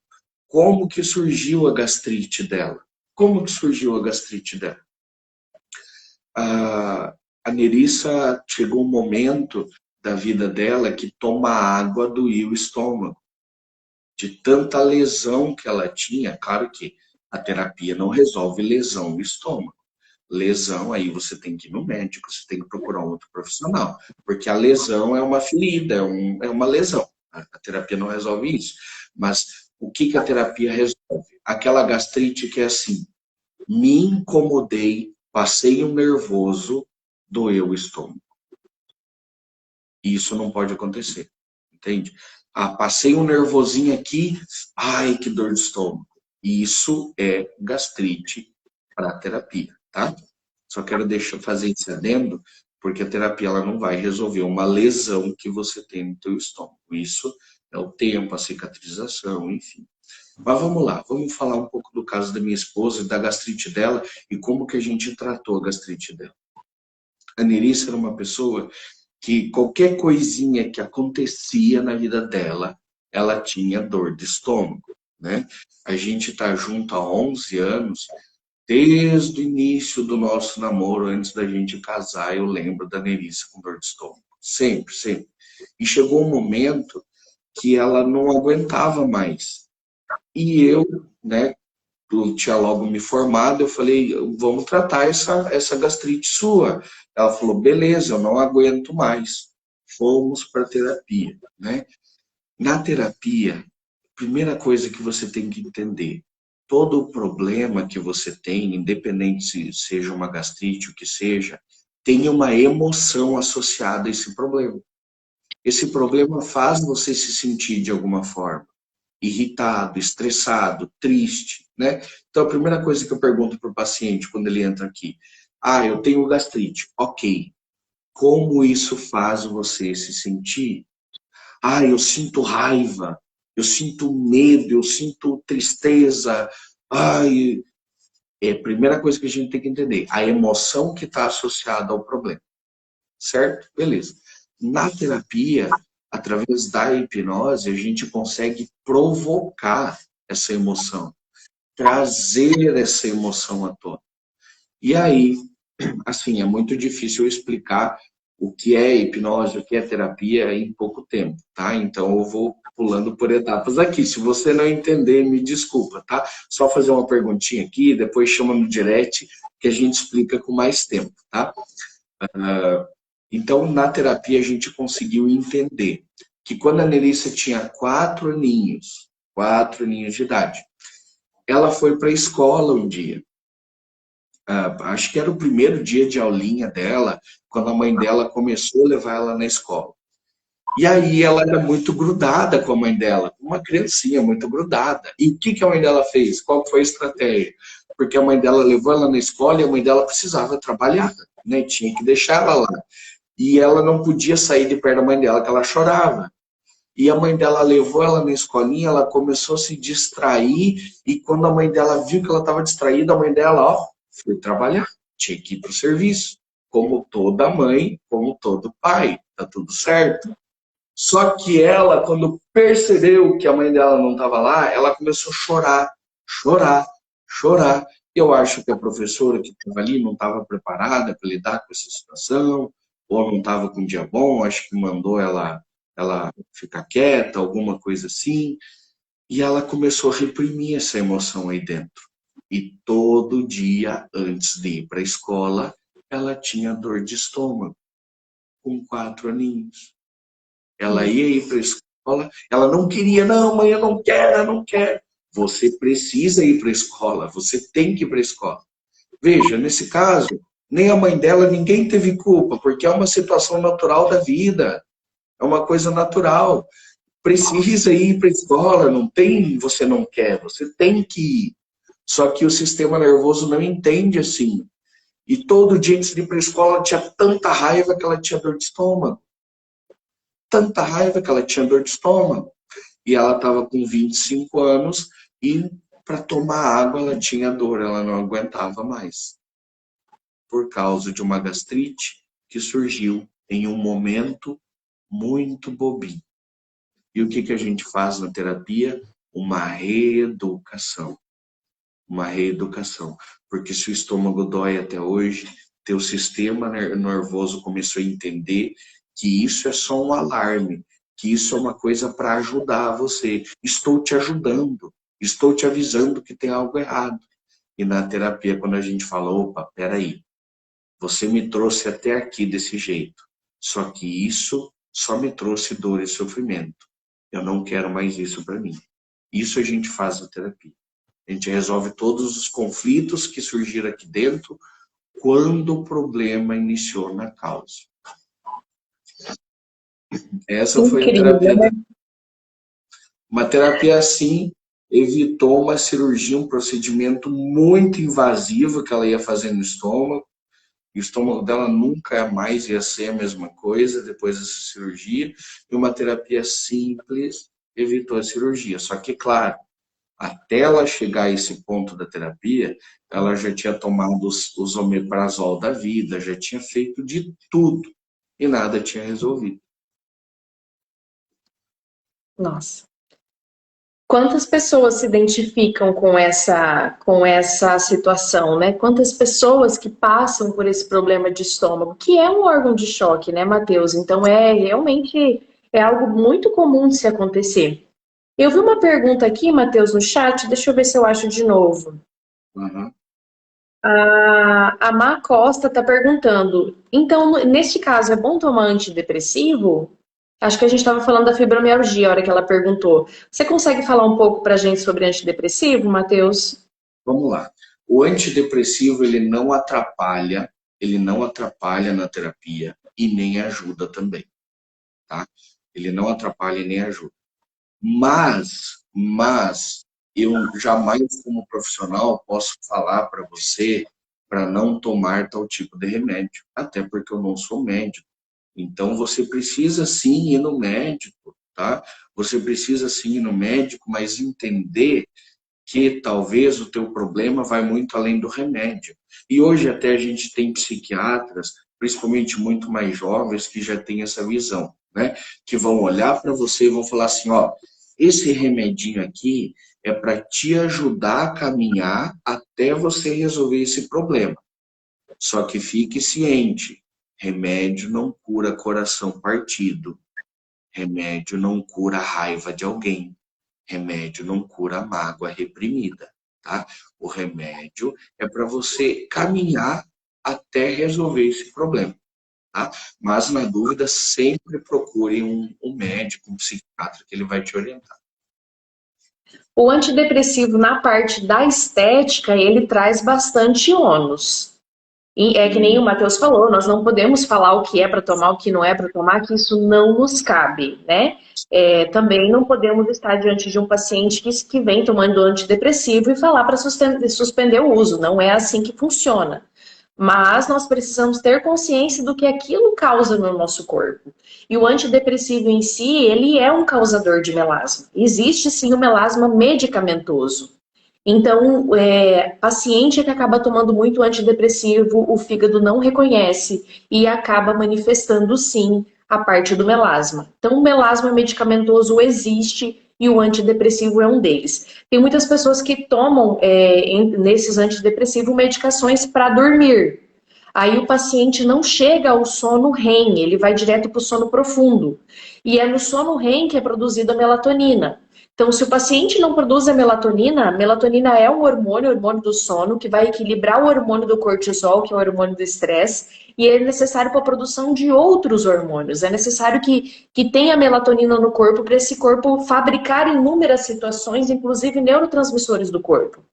Como que surgiu a gastrite dela? Como que surgiu a gastrite dela? A Nerissa chegou um momento da vida dela que tomar água doía o estômago de tanta lesão que ela tinha. Claro que a terapia não resolve lesão no estômago. Lesão, aí você tem que ir no médico, você tem que procurar um outro profissional, porque a lesão é uma ferida, é uma lesão. A terapia não resolve isso. Mas o que a terapia resolve? Aquela gastrite que é assim, me incomodei, passei um nervoso, doeu o estômago. Isso não pode acontecer, entende? Passei um nervosinho aqui, ai, que dor de estômago. Isso é gastrite para terapia, tá? Só quero fazer esse adendo, porque a terapia ela não vai resolver uma lesão que você tem no teu estômago. Isso é o tempo, a cicatrização, enfim. Mas vamos lá, vamos falar um pouco do caso da minha esposa, da gastrite dela e como que a gente tratou a gastrite dela. A Nerissa era uma pessoa que qualquer coisinha que acontecia na vida dela, ela tinha dor de estômago, né? A gente está junto há 11 anos, desde o início do nosso namoro, antes da gente casar, eu lembro da Nerissa com dor de estômago. Sempre, sempre. E chegou um momento que ela não aguentava mais. E eu, né, eu tinha logo me formado, eu falei, vamos tratar essa gastrite sua. Ela falou, beleza, eu não aguento mais. Fomos para terapia, né? Na terapia, a primeira coisa que você tem que entender, todo o problema que você tem, independente se seja uma gastrite, o que seja, tem uma emoção associada a esse problema. Esse problema faz você se sentir de alguma forma irritado, estressado, triste, né? Então, a primeira coisa que eu pergunto para o paciente quando ele entra aqui, eu tenho gastrite, ok. Como isso faz você se sentir? Eu sinto raiva, eu sinto medo, eu sinto tristeza. É a primeira coisa que a gente tem que entender, a emoção que está associada ao problema, certo? Beleza. Na terapia, através da hipnose, a gente consegue provocar essa emoção, trazer essa emoção à tona. E aí, assim, é muito difícil eu explicar o que é hipnose, o que é terapia em pouco tempo, tá? Então eu vou pulando por etapas aqui. Se você não entender, me desculpa, tá? Só fazer uma perguntinha aqui, depois chama no direct que a gente explica com mais tempo, tá? Então, na terapia, a gente conseguiu entender que quando a Nerissa tinha 4 aninhos de idade, ela foi para a escola um dia. Acho que era o primeiro dia de aulinha dela, quando a mãe dela começou a levar ela na escola. E aí ela era muito grudada com a mãe dela, uma criancinha muito grudada. E o que a mãe dela fez? Qual foi a estratégia? Porque a mãe dela levou ela na escola e a mãe dela precisava trabalhar, né? Tinha que deixar ela lá. E ela não podia sair de perto da mãe dela, que ela chorava. E a mãe dela levou ela na escolinha, ela começou a se distrair, e quando a mãe dela viu que ela estava distraída, a mãe dela, foi trabalhar, tinha que ir para o serviço. Como toda mãe, como todo pai, tá tudo certo. Só que ela, quando percebeu que a mãe dela não estava lá, ela começou a chorar, chorar, chorar. Eu acho que a professora que estava ali não estava preparada para lidar com essa situação, ou não estava com um dia bom, acho que mandou ela ficar quieta, alguma coisa assim. E ela começou a reprimir essa emoção aí dentro. E todo dia, antes de ir para a escola, ela tinha dor de estômago, com 4 aninhos. Ela ia ir para a escola, ela não queria, não, mãe, eu não quero. Você precisa ir para a escola, você tem que ir para a escola. Veja, nesse caso, nem a mãe dela, ninguém teve culpa, porque é uma situação natural da vida, é uma coisa natural. Precisa ir para a escola, não tem, você não quer, você tem que ir. Só que o sistema nervoso não entende assim. E todo dia antes de ir para a escola, ela tinha tanta raiva que ela tinha dor de estômago. Tanta raiva que ela tinha dor de estômago. E ela estava com 25 anos e para tomar água ela tinha dor, ela não aguentava mais. Por causa de uma gastrite que surgiu em um momento muito bobinho. E o que a gente faz na terapia? Uma reeducação. Uma reeducação. Porque se o estômago dói até hoje, teu sistema nervoso começou a entender que isso é só um alarme, que isso é uma coisa para ajudar você. Estou te ajudando, estou te avisando que tem algo errado. E na terapia, quando a gente fala, opa, peraí, você me trouxe até aqui desse jeito, só que isso só me trouxe dor e sofrimento. Eu não quero mais isso para mim. Isso a gente faz na terapia. A gente resolve todos os conflitos que surgiram aqui dentro quando o problema iniciou na causa. Essa foi a Incrível, terapia. né? Uma terapia assim evitou uma cirurgia, um procedimento muito invasivo que ela ia fazer no estômago. E o estômago dela nunca mais ia ser a mesma coisa depois dessa cirurgia. E uma terapia simples evitou a cirurgia. Só que, claro, até ela chegar a esse ponto da terapia, ela já tinha tomado os omeprazol da vida, já tinha feito de tudo. e nada tinha resolvido. Nossa. Quantas pessoas se identificam com essa situação, né? Quantas pessoas que passam por esse problema de estômago, que é um órgão de choque, né, Matheus? Então é realmente algo muito comum de se acontecer. Eu vi uma pergunta aqui, Matheus, no chat, deixa eu ver se eu acho de novo. Uhum. A Má Costa está perguntando, então, neste caso, é bom tomar antidepressivo? Acho que a gente estava falando da fibromialgia, a hora que ela perguntou. Você consegue falar um pouco para a gente sobre antidepressivo, Matheus? Vamos lá. O antidepressivo, ele não atrapalha na terapia e nem ajuda também, tá? Ele não atrapalha e nem ajuda. Mas eu jamais, como profissional, posso falar para você para não tomar tal tipo de remédio, até porque eu não sou médico. Então, você precisa sim ir no médico, tá? Você precisa sim ir no médico, mas entender que talvez o teu problema vai muito além do remédio. E hoje até a gente tem psiquiatras, principalmente muito mais jovens, que já têm essa visão, né? Que vão olhar para você e vão falar assim, ó, esse remedinho aqui é para te ajudar a caminhar até você resolver esse problema. Só que fique ciente, remédio não cura coração partido, remédio não cura a raiva de alguém, remédio não cura a mágoa reprimida, tá? O remédio é para você caminhar até resolver esse problema, tá? Mas, na dúvida, sempre procure um médico, um psiquiatra, que ele vai te orientar. O antidepressivo, na parte da estética, ele traz bastante ônus. E é que nem o Matheus falou, nós não podemos falar o que é para tomar, o que não é para tomar, que isso não nos cabe, né? Também não podemos estar diante de um paciente que vem tomando antidepressivo e falar para suspender o uso. Não é assim que funciona. Mas nós precisamos ter consciência do que aquilo causa no nosso corpo. E o antidepressivo em si, ele é um causador de melasma. Existe sim o melasma medicamentoso. Então, paciente que acaba tomando muito antidepressivo, o fígado não reconhece e acaba manifestando sim a parte do melasma. Então, o melasma medicamentoso existe e o antidepressivo é um deles. Tem muitas pessoas que tomam nesses antidepressivos medicações para dormir. Aí o paciente não chega ao sono REM, ele vai direto para o sono profundo. E é no sono REM que é produzida a melatonina. Então, se o paciente não produz a melatonina é um hormônio, o hormônio do sono, que vai equilibrar o hormônio do cortisol, que é o hormônio do estresse, e é necessário para a produção de outros hormônios. É necessário que tenha melatonina no corpo para esse corpo fabricar inúmeras situações, inclusive neurotransmissores do corpo.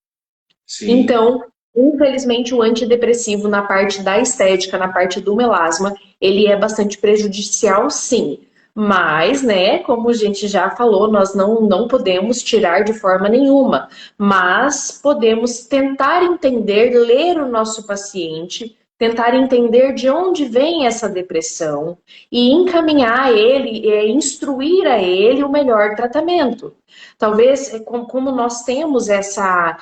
Sim. Então, infelizmente, o antidepressivo na parte da estética, na parte do melasma, ele é bastante prejudicial, sim. Mas, né, como a gente já falou, nós não podemos tirar de forma nenhuma. Mas podemos tentar entender, ler o nosso paciente, tentar entender de onde vem essa depressão e encaminhar ele, instruir a ele o melhor tratamento. Talvez, como nós temos essa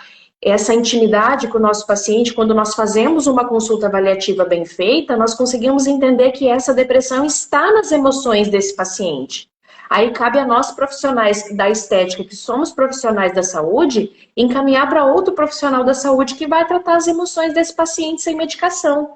intimidade com o nosso paciente, quando nós fazemos uma consulta avaliativa bem feita, nós conseguimos entender que essa depressão está nas emoções desse paciente. Aí cabe a nós, profissionais da estética, que somos profissionais da saúde, encaminhar para outro profissional da saúde que vai tratar as emoções desse paciente sem medicação.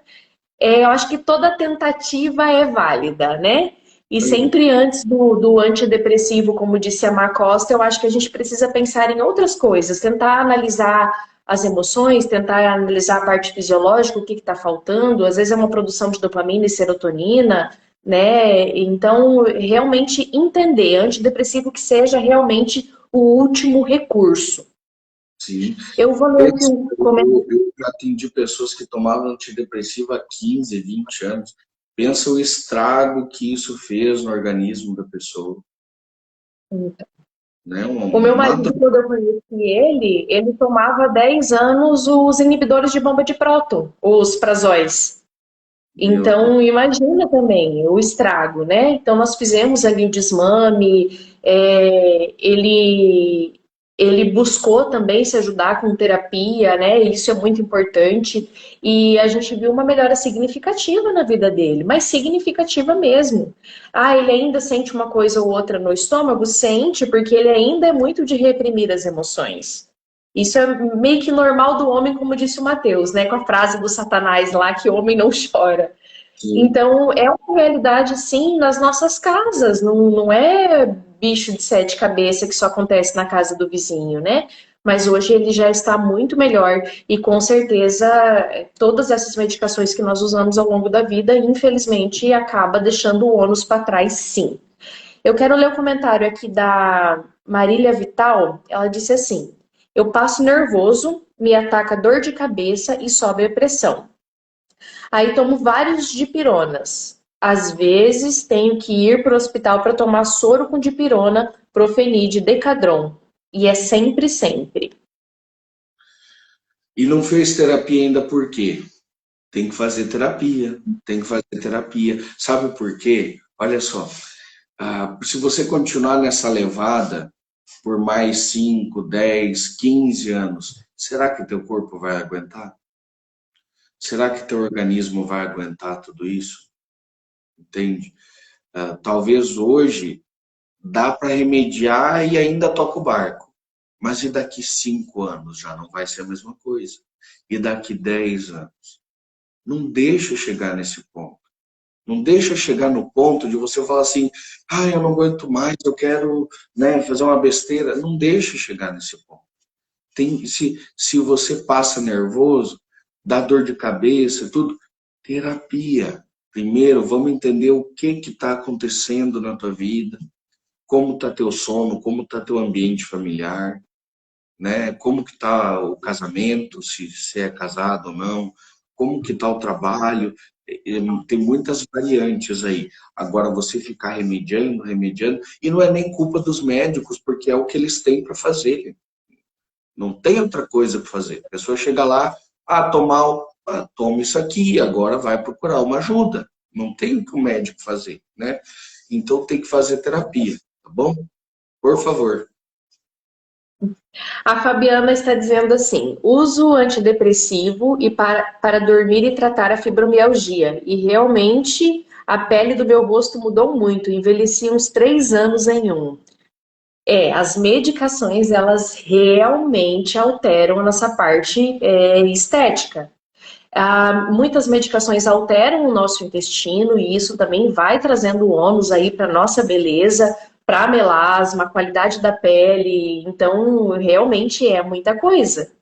Eu acho que toda tentativa é válida, né? E sempre antes do antidepressivo, como disse a Mar Costa, eu acho que a gente precisa pensar em outras coisas, tentar analisar as emoções, tentar analisar a parte fisiológica, o que está faltando, às vezes é uma produção de dopamina e serotonina, né? Então, realmente entender, antidepressivo que seja realmente o último recurso. Sim. Eu vou ler aqui um comentário. Eu já atendi pessoas que tomavam antidepressivo há 15, 20 anos. Pensa o estrago que isso fez no organismo da pessoa. Né? O meu marido, quando eu conheci ele tomava há 10 anos os inibidores de bomba de próton, os prazóis. Então, imagina também o estrago, né? Então, nós fizemos ali o desmame, ele ele buscou também se ajudar com terapia, né? Isso é muito importante. E a gente viu uma melhora significativa na vida dele, mas significativa mesmo. Ah, ele ainda sente uma coisa ou outra no estômago? Sente, porque ele ainda é muito de reprimir as emoções. Isso é meio que normal do homem, como disse o Mateus, né? Com a frase do Satanás lá, que homem não chora. Sim. Então, é uma realidade, sim, nas nossas casas. Não é bicho de sete cabeças que só acontece na casa do vizinho, né? Mas hoje ele já está muito melhor e com certeza todas essas medicações que nós usamos ao longo da vida, infelizmente, acaba deixando o ônus para trás, sim. Eu quero ler o comentário aqui da Marília Vital. Ela disse assim: eu passo nervoso, me ataca dor de cabeça e sobe a pressão. Aí tomo vários dipironas. Às vezes tenho que ir para o hospital para tomar soro com dipirona, Profenid, Decadron. E é sempre, sempre. E não fez terapia ainda por quê? Tem que fazer terapia, tem que fazer terapia. Sabe por quê? Olha só, se você continuar nessa levada por mais 5, 10, 15 anos, será que teu corpo vai aguentar? Será que teu organismo vai aguentar tudo isso? Entende? Talvez hoje dá para remediar e ainda toca o barco. Mas e daqui 5 anos já não vai ser a mesma coisa? E daqui 10 anos? Não deixa chegar nesse ponto. Não deixa chegar no ponto de você falar assim, eu não aguento mais, eu quero, né, fazer uma besteira. Não deixa chegar nesse ponto. Se você passa nervoso, dá dor de cabeça, tudo, terapia. Primeiro, vamos entender o que está acontecendo na tua vida, como está teu sono, como está teu ambiente familiar, né? Como que está o casamento, se é casado ou não, como que está o trabalho. Tem muitas variantes aí. Agora, você ficar remediando, remediando, e não é nem culpa dos médicos, porque é o que eles têm para fazer. Não tem outra coisa para fazer. A pessoa chega lá, tô mal, toma isso aqui, agora vai procurar uma ajuda. Não tem o que o médico fazer, né? Então tem que fazer terapia, tá bom? Por favor. A Fabiana está dizendo assim: uso antidepressivo e para dormir e tratar a fibromialgia. E realmente a pele do meu rosto mudou muito. Envelheci uns 3 anos em um. As medicações, elas realmente alteram a nossa parte estética. Muitas medicações alteram o nosso intestino e isso também vai trazendo ônus aí para nossa beleza, para melasma, qualidade da pele. Então, realmente é muita coisa,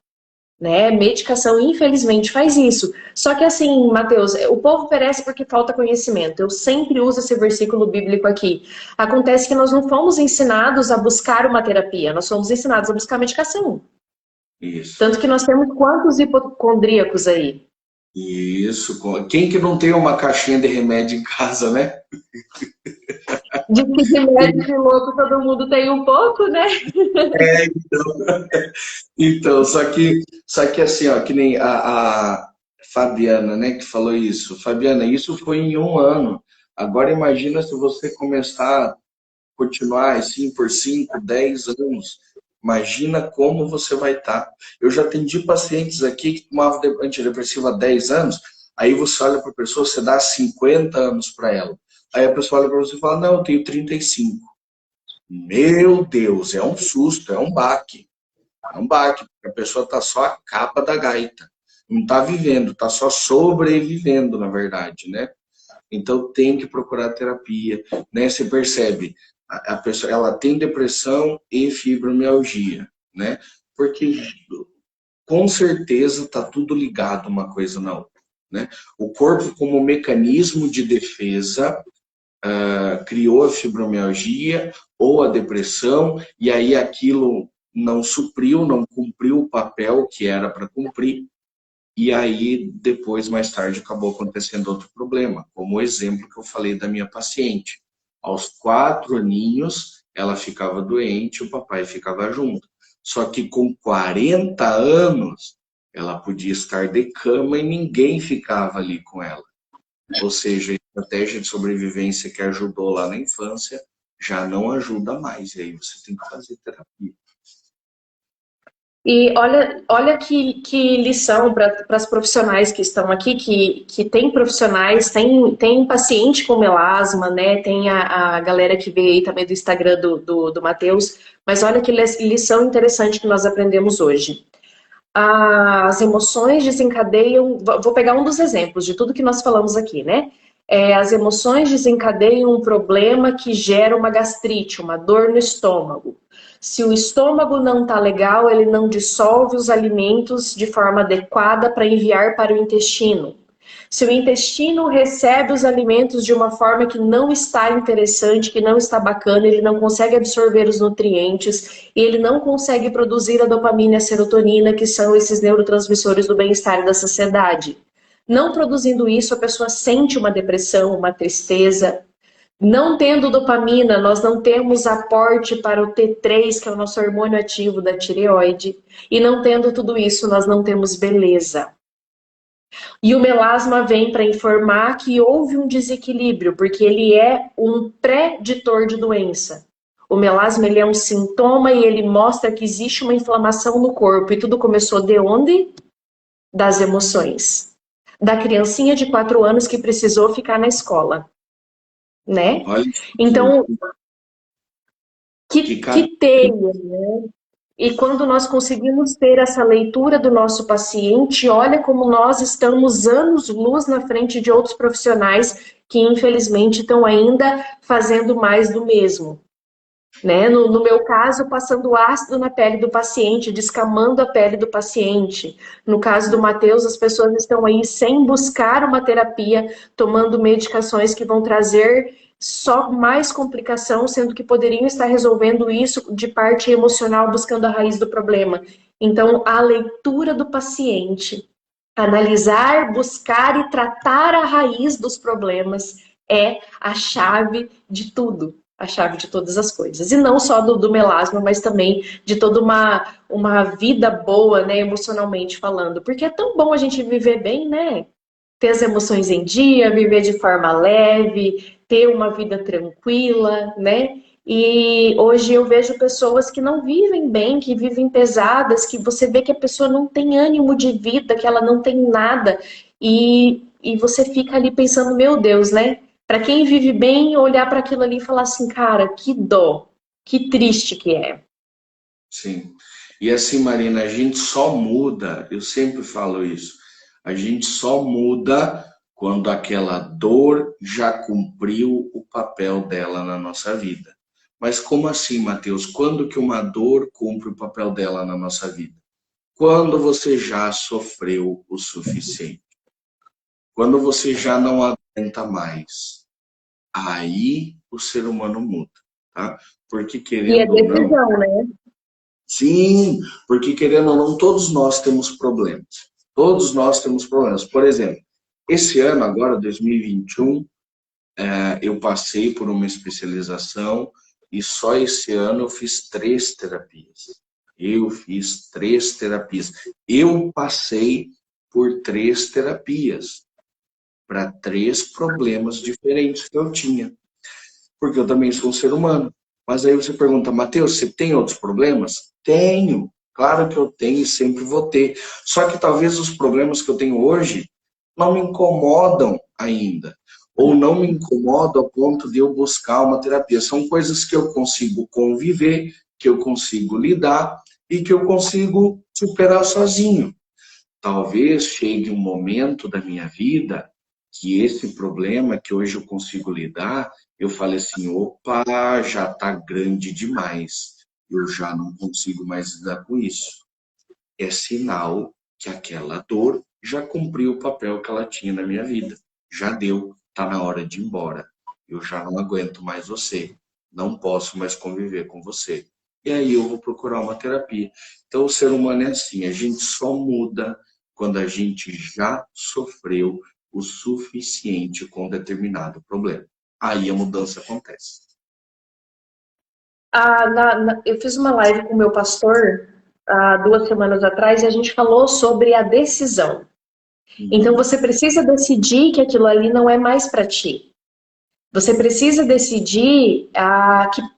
né? Medicação, infelizmente, faz isso. Só que assim, Mateus, o povo perece porque falta conhecimento. Eu sempre uso esse versículo bíblico aqui. Acontece que nós não fomos ensinados a buscar uma terapia, nós fomos ensinados a buscar medicação. Isso. Tanto que nós temos quantos hipocondríacos aí? Isso. Quem que não tem uma caixinha de remédio em casa, né? Diz que de médico de louco todo mundo tem um pouco, né? Então, só que assim, ó, que nem a Fabiana, né, que falou isso. Fabiana, isso foi em 1 ano. Agora imagina se você começar a continuar assim por 5, 10 anos. Imagina como você vai estar. Eu já atendi pacientes aqui que tomavam antidepressivo há 10 anos, aí você olha para a pessoa, você dá 50 anos para ela. Aí a pessoa olha para você e fala, não, eu tenho 35. Meu Deus, é um susto, é um baque. É um baque, porque a pessoa está só a capa da gaita. Não está vivendo, está só sobrevivendo, na verdade, né? Então tem que procurar terapia, né? Você percebe, a pessoa ela tem depressão e fibromialgia, né? Porque com certeza está tudo ligado uma coisa na outra, né? O corpo como mecanismo de defesa criou a fibromialgia ou a depressão e aí aquilo não supriu, não cumpriu o papel que era para cumprir. E aí, depois, mais tarde, acabou acontecendo outro problema, como o exemplo que eu falei da minha paciente. Aos 4 aninhos, ela ficava doente, o papai ficava junto. Só que com 40 anos, ela podia estar de cama e ninguém ficava ali com ela. Ou seja, a estratégia de sobrevivência que ajudou lá na infância já não ajuda mais. E aí você tem que fazer terapia. E olha que lição para as profissionais que estão aqui, que tem profissionais, tem paciente com melasma, né? Tem a galera que veio aí também do Instagram do Matheus, mas olha que lição interessante que nós aprendemos hoje. As emoções desencadeiam. Vou pegar um dos exemplos de tudo que nós falamos aqui, né? As emoções desencadeiam um problema que gera uma gastrite, uma dor no estômago. Se o estômago não está legal, ele não dissolve os alimentos de forma adequada para enviar para o intestino. Se o intestino recebe os alimentos de uma forma que não está interessante, que não está bacana, ele não consegue absorver os nutrientes, e ele não consegue produzir a dopamina e a serotonina, que são esses neurotransmissores do bem-estar e da saciedade. Não produzindo isso, a pessoa sente uma depressão, uma tristeza. Não tendo dopamina, nós não temos aporte para o T3, que é o nosso hormônio ativo da tireoide. E não tendo tudo isso, nós não temos beleza. E o melasma vem para informar que houve um desequilíbrio, porque ele é um preditor de doença. O melasma ele é um sintoma e ele mostra que existe uma inflamação no corpo. E tudo começou de onde? Das emoções. Da criancinha de 4 anos que precisou ficar na escola, né? Olha, Então, que que teia, né? E quando nós conseguimos ter essa leitura do nosso paciente, olha como nós estamos anos-luz na frente de outros profissionais que, infelizmente, estão ainda fazendo mais do mesmo. Né? No meu caso, passando ácido na pele do paciente, descamando a pele do paciente. No caso do Matheus, as pessoas estão aí sem buscar uma terapia, tomando medicações que vão trazer só mais complicação, sendo que poderiam estar resolvendo isso de parte emocional, buscando a raiz do problema. Então, a leitura do paciente, analisar, buscar e tratar a raiz dos problemas é a chave de tudo, a chave de todas as coisas. E não só do melasma, mas também de toda uma vida boa, né, emocionalmente falando. Porque é tão bom a gente viver bem, né? Ter as emoções em dia, viver de forma leve, ter uma vida tranquila, né? E hoje eu vejo pessoas que não vivem bem, que vivem pesadas, que você vê que a pessoa não tem ânimo de vida, que ela não tem nada. E você fica ali pensando, meu Deus, né? Para quem vive bem, olhar para aquilo ali e falar assim, cara, que dó, que triste que é. sim. E assim, Marina, a gente só muda, eu sempre falo isso, a gente só muda quando aquela dor já cumpriu o papel dela na nossa vida. Mas como assim, Matheus? Quando que uma dor cumpre o papel dela na nossa vida? Quando você já sofreu o suficiente. Quando você já não aguenta mais. Aí o ser humano muda, tá? Porque E é querendo ou não, decisão, né? sim, porque querendo ou não, todos nós temos problemas. Todos nós temos problemas. Por exemplo, esse ano, agora, 2021, eu passei por uma especialização e só esse ano eu fiz 3 terapias. Eu fiz 3 terapias. Eu passei por 3 terapias para 3 problemas diferentes que eu tinha. Porque eu também sou um ser humano. Mas aí você pergunta, Matheus, você tem outros problemas? Tenho. Claro que eu tenho e sempre vou ter. Só que talvez os problemas que eu tenho hoje não me incomodam ainda. Ou não me incomodam ao ponto de eu buscar uma terapia. São coisas que eu consigo conviver, que eu consigo lidar e que eu consigo superar sozinho. Talvez chegue um momento da minha vida que esse problema que hoje eu consigo lidar, eu falei assim, opa, já está grande demais. Eu já não consigo mais lidar com isso. É sinal que aquela dor já cumpriu o papel que ela tinha na minha vida. Já deu, está na hora de ir embora. Eu já não aguento mais você. Não posso mais conviver com você. E aí eu vou procurar uma terapia. Então o ser humano é assim, a gente só muda quando a gente já sofreu o suficiente com determinado problema. Aí a mudança acontece. Eu fiz uma live com o meu pastor há 2 semanas atrás e a gente falou sobre a decisão. Então Uhum. você precisa decidir que aquilo ali não é mais para ti. Você precisa decidir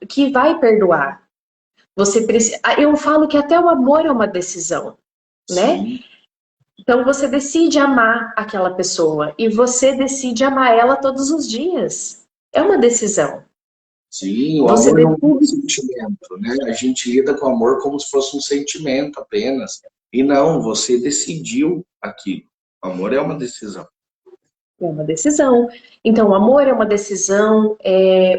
que vai perdoar. Você precisa. Eu falo que até o amor é uma decisão, né? Sim, Então você decide amar aquela pessoa e você decide amar ela todos os dias. É uma decisão. sim, o Você amor não é um decide. sentimento, né? A gente lida com o amor como se fosse um sentimento apenas. E não, você decidiu aquilo. O amor é uma decisão. É uma decisão. Então, o amor é uma decisão,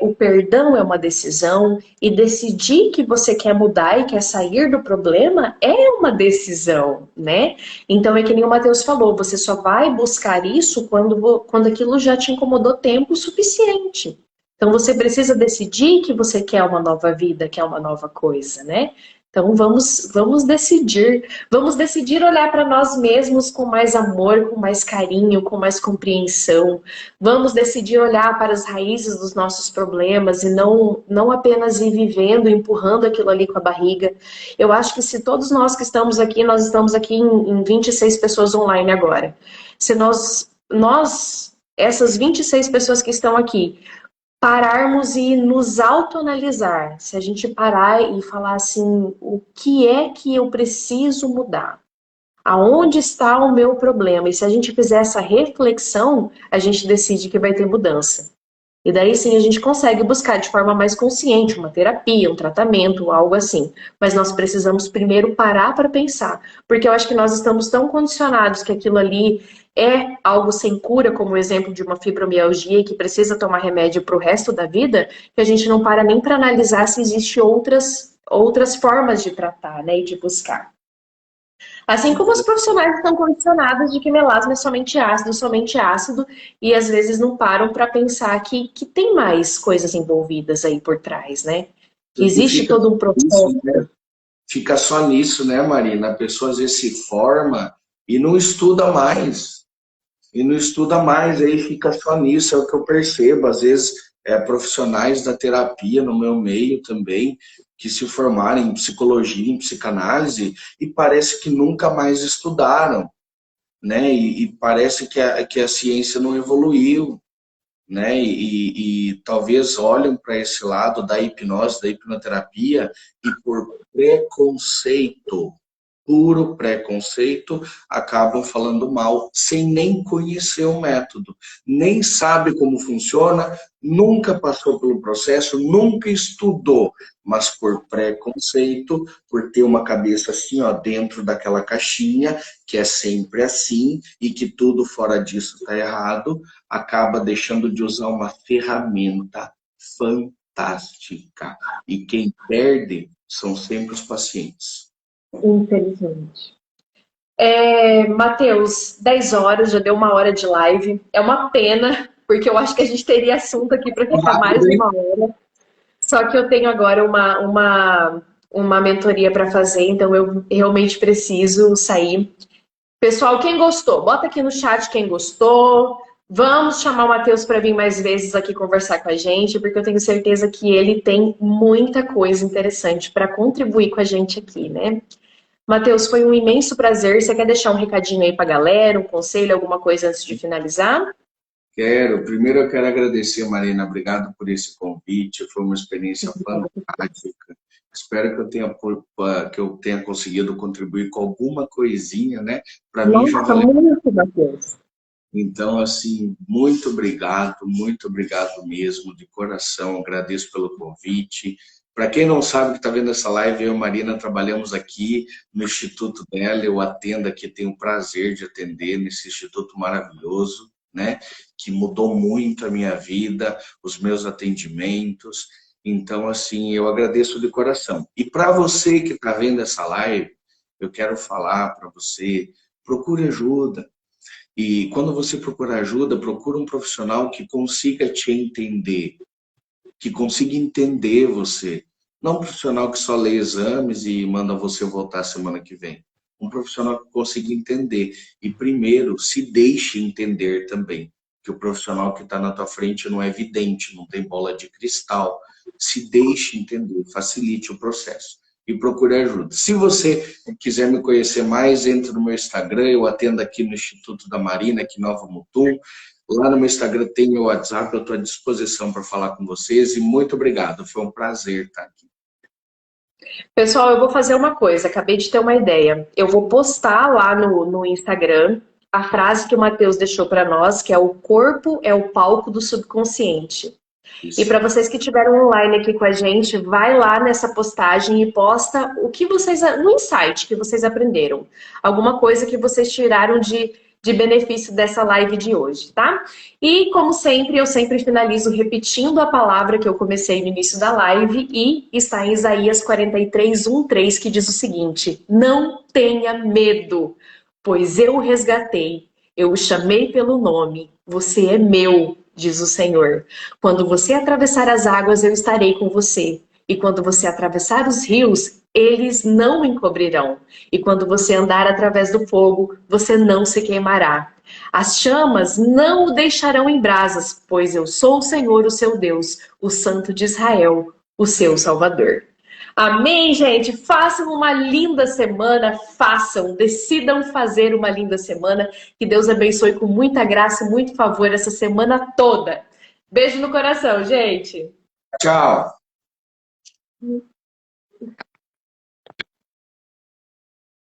o perdão é uma decisão, e decidir que você quer mudar e quer sair do problema é uma decisão, né? Então, é que nem o Matheus falou, você só vai buscar isso quando aquilo já te incomodou tempo suficiente. Então, você precisa decidir que você quer uma nova vida, quer uma nova coisa, né? Então, vamos decidir olhar para nós mesmos com mais amor, com mais carinho, com mais compreensão. Vamos decidir olhar para as raízes dos nossos problemas e não apenas ir vivendo, empurrando aquilo ali com a barriga. Eu acho que se todos nós estamos aqui em 26 pessoas online agora. Se essas 26 pessoas que estão aqui, pararmos e nos autoanalisar. Se a gente parar e falar assim, o que é que eu preciso mudar? Aonde está o meu problema? E se a gente fizer essa reflexão, a gente decide que vai ter mudança. E daí sim a gente consegue buscar de forma mais consciente uma terapia, um tratamento, algo assim. Mas nós precisamos primeiro parar para pensar, porque eu acho que nós estamos tão condicionados que aquilo ali é algo sem cura, como o exemplo de uma fibromialgia e que precisa tomar remédio para o resto da vida, que a gente não para nem para analisar se existem outras formas de tratar, né, e de buscar. Assim como os profissionais estão condicionados de que melasma é somente ácido, e às vezes não param para pensar que tem mais coisas envolvidas aí por trás, né? Que Porque existe fica todo um isso, processo. né? Fica só nisso, né, Marina? A pessoa às vezes se forma e não estuda mais. E não estuda mais, aí fica só nisso, é o que eu percebo. Às vezes, profissionais da terapia no meu meio também, que se formaram em psicologia, em psicanálise, e parece que nunca mais estudaram, né? E parece que a ciência não evoluiu, né? E talvez olhem para esse lado da hipnose, da hipnoterapia, e por preconceito, puro preconceito, acabam falando mal, sem nem conhecer o método, nem sabe como funciona, nunca passou pelo processo, nunca estudou, mas por preconceito, por ter uma cabeça assim, ó, dentro daquela caixinha, que é sempre assim, e que tudo fora disso está errado, acaba deixando de usar uma ferramenta fantástica. E quem perde são sempre os pacientes. Infelizmente. Matheus, 10 horas, já deu uma hora de live. É uma pena, porque eu acho que a gente teria assunto aqui para ficar mais Rápido, de hein? uma hora. Só que eu tenho agora uma mentoria para fazer, então eu realmente preciso sair. Pessoal, quem gostou, bota aqui no chat quem gostou. Vamos chamar o Matheus para vir mais vezes aqui conversar com a gente, porque eu tenho certeza que ele tem muita coisa interessante para contribuir com a gente aqui, né? Matheus, foi um imenso prazer. Você quer deixar um recadinho aí para a galera, um conselho, alguma coisa antes de finalizar? Quero. Primeiro eu quero agradecer, Marina. Obrigado por esse convite. Foi uma experiência fantástica. Espero que eu tenha conseguido contribuir com alguma coisinha, né? Para mim já Nossa, valeu. muito, Matheus. Então, assim, muito obrigado mesmo, de coração. Agradeço pelo convite. Para quem não sabe que está vendo essa live, eu e a Marina trabalhamos aqui no Instituto dela. Eu atendo aqui, tenho o prazer de atender nesse instituto maravilhoso, né? Que mudou muito a minha vida, os meus atendimentos. Então, assim, eu agradeço de coração. E para você que está vendo essa live, eu quero falar para você, procure ajuda. E quando você procura ajuda, procura um profissional que consiga te entender, que consiga entender você. Não um profissional que só lê exames e manda você voltar semana que vem. Um profissional que consiga entender. E primeiro, se deixe entender também. Que o profissional que está na tua frente não é vidente, não tem bola de cristal. Se deixe entender, facilite o processo. E procure ajuda. Se você quiser me conhecer mais, entre no meu Instagram, eu atendo aqui no Instituto da Marina, aqui em Nova Mutum. Lá no meu Instagram tem meu WhatsApp, eu estou à disposição para falar com vocês e muito obrigado. Foi um prazer estar aqui. Pessoal, eu vou fazer uma coisa, acabei de ter uma ideia. Eu vou postar lá no Instagram a frase que o Matheus deixou para nós, que é: o corpo é o palco do subconsciente. E para Isso. vocês que estiveram online aqui com a gente, vai lá nessa postagem e posta o que vocês, um insight que vocês aprenderam, alguma coisa que vocês tiraram de benefício dessa live de hoje, tá? E como sempre, eu sempre finalizo repetindo a palavra que eu comecei no início da live e está em Isaías 43:1-3, que diz o seguinte: não tenha medo, pois eu o resgatei, eu o chamei pelo nome, você é meu, diz o Senhor. Quando você atravessar as águas, eu estarei com você. E quando você atravessar os rios, eles não o encobrirão. E quando você andar através do fogo, você não se queimará. As chamas não o deixarão em brasas, pois eu sou o Senhor, o seu Deus, o Santo de Israel, o seu Salvador. Amém, gente? Façam uma linda semana, façam, decidam fazer uma linda semana. Que Deus abençoe com muita graça e muito favor essa semana toda. Beijo no coração, gente. Tchau.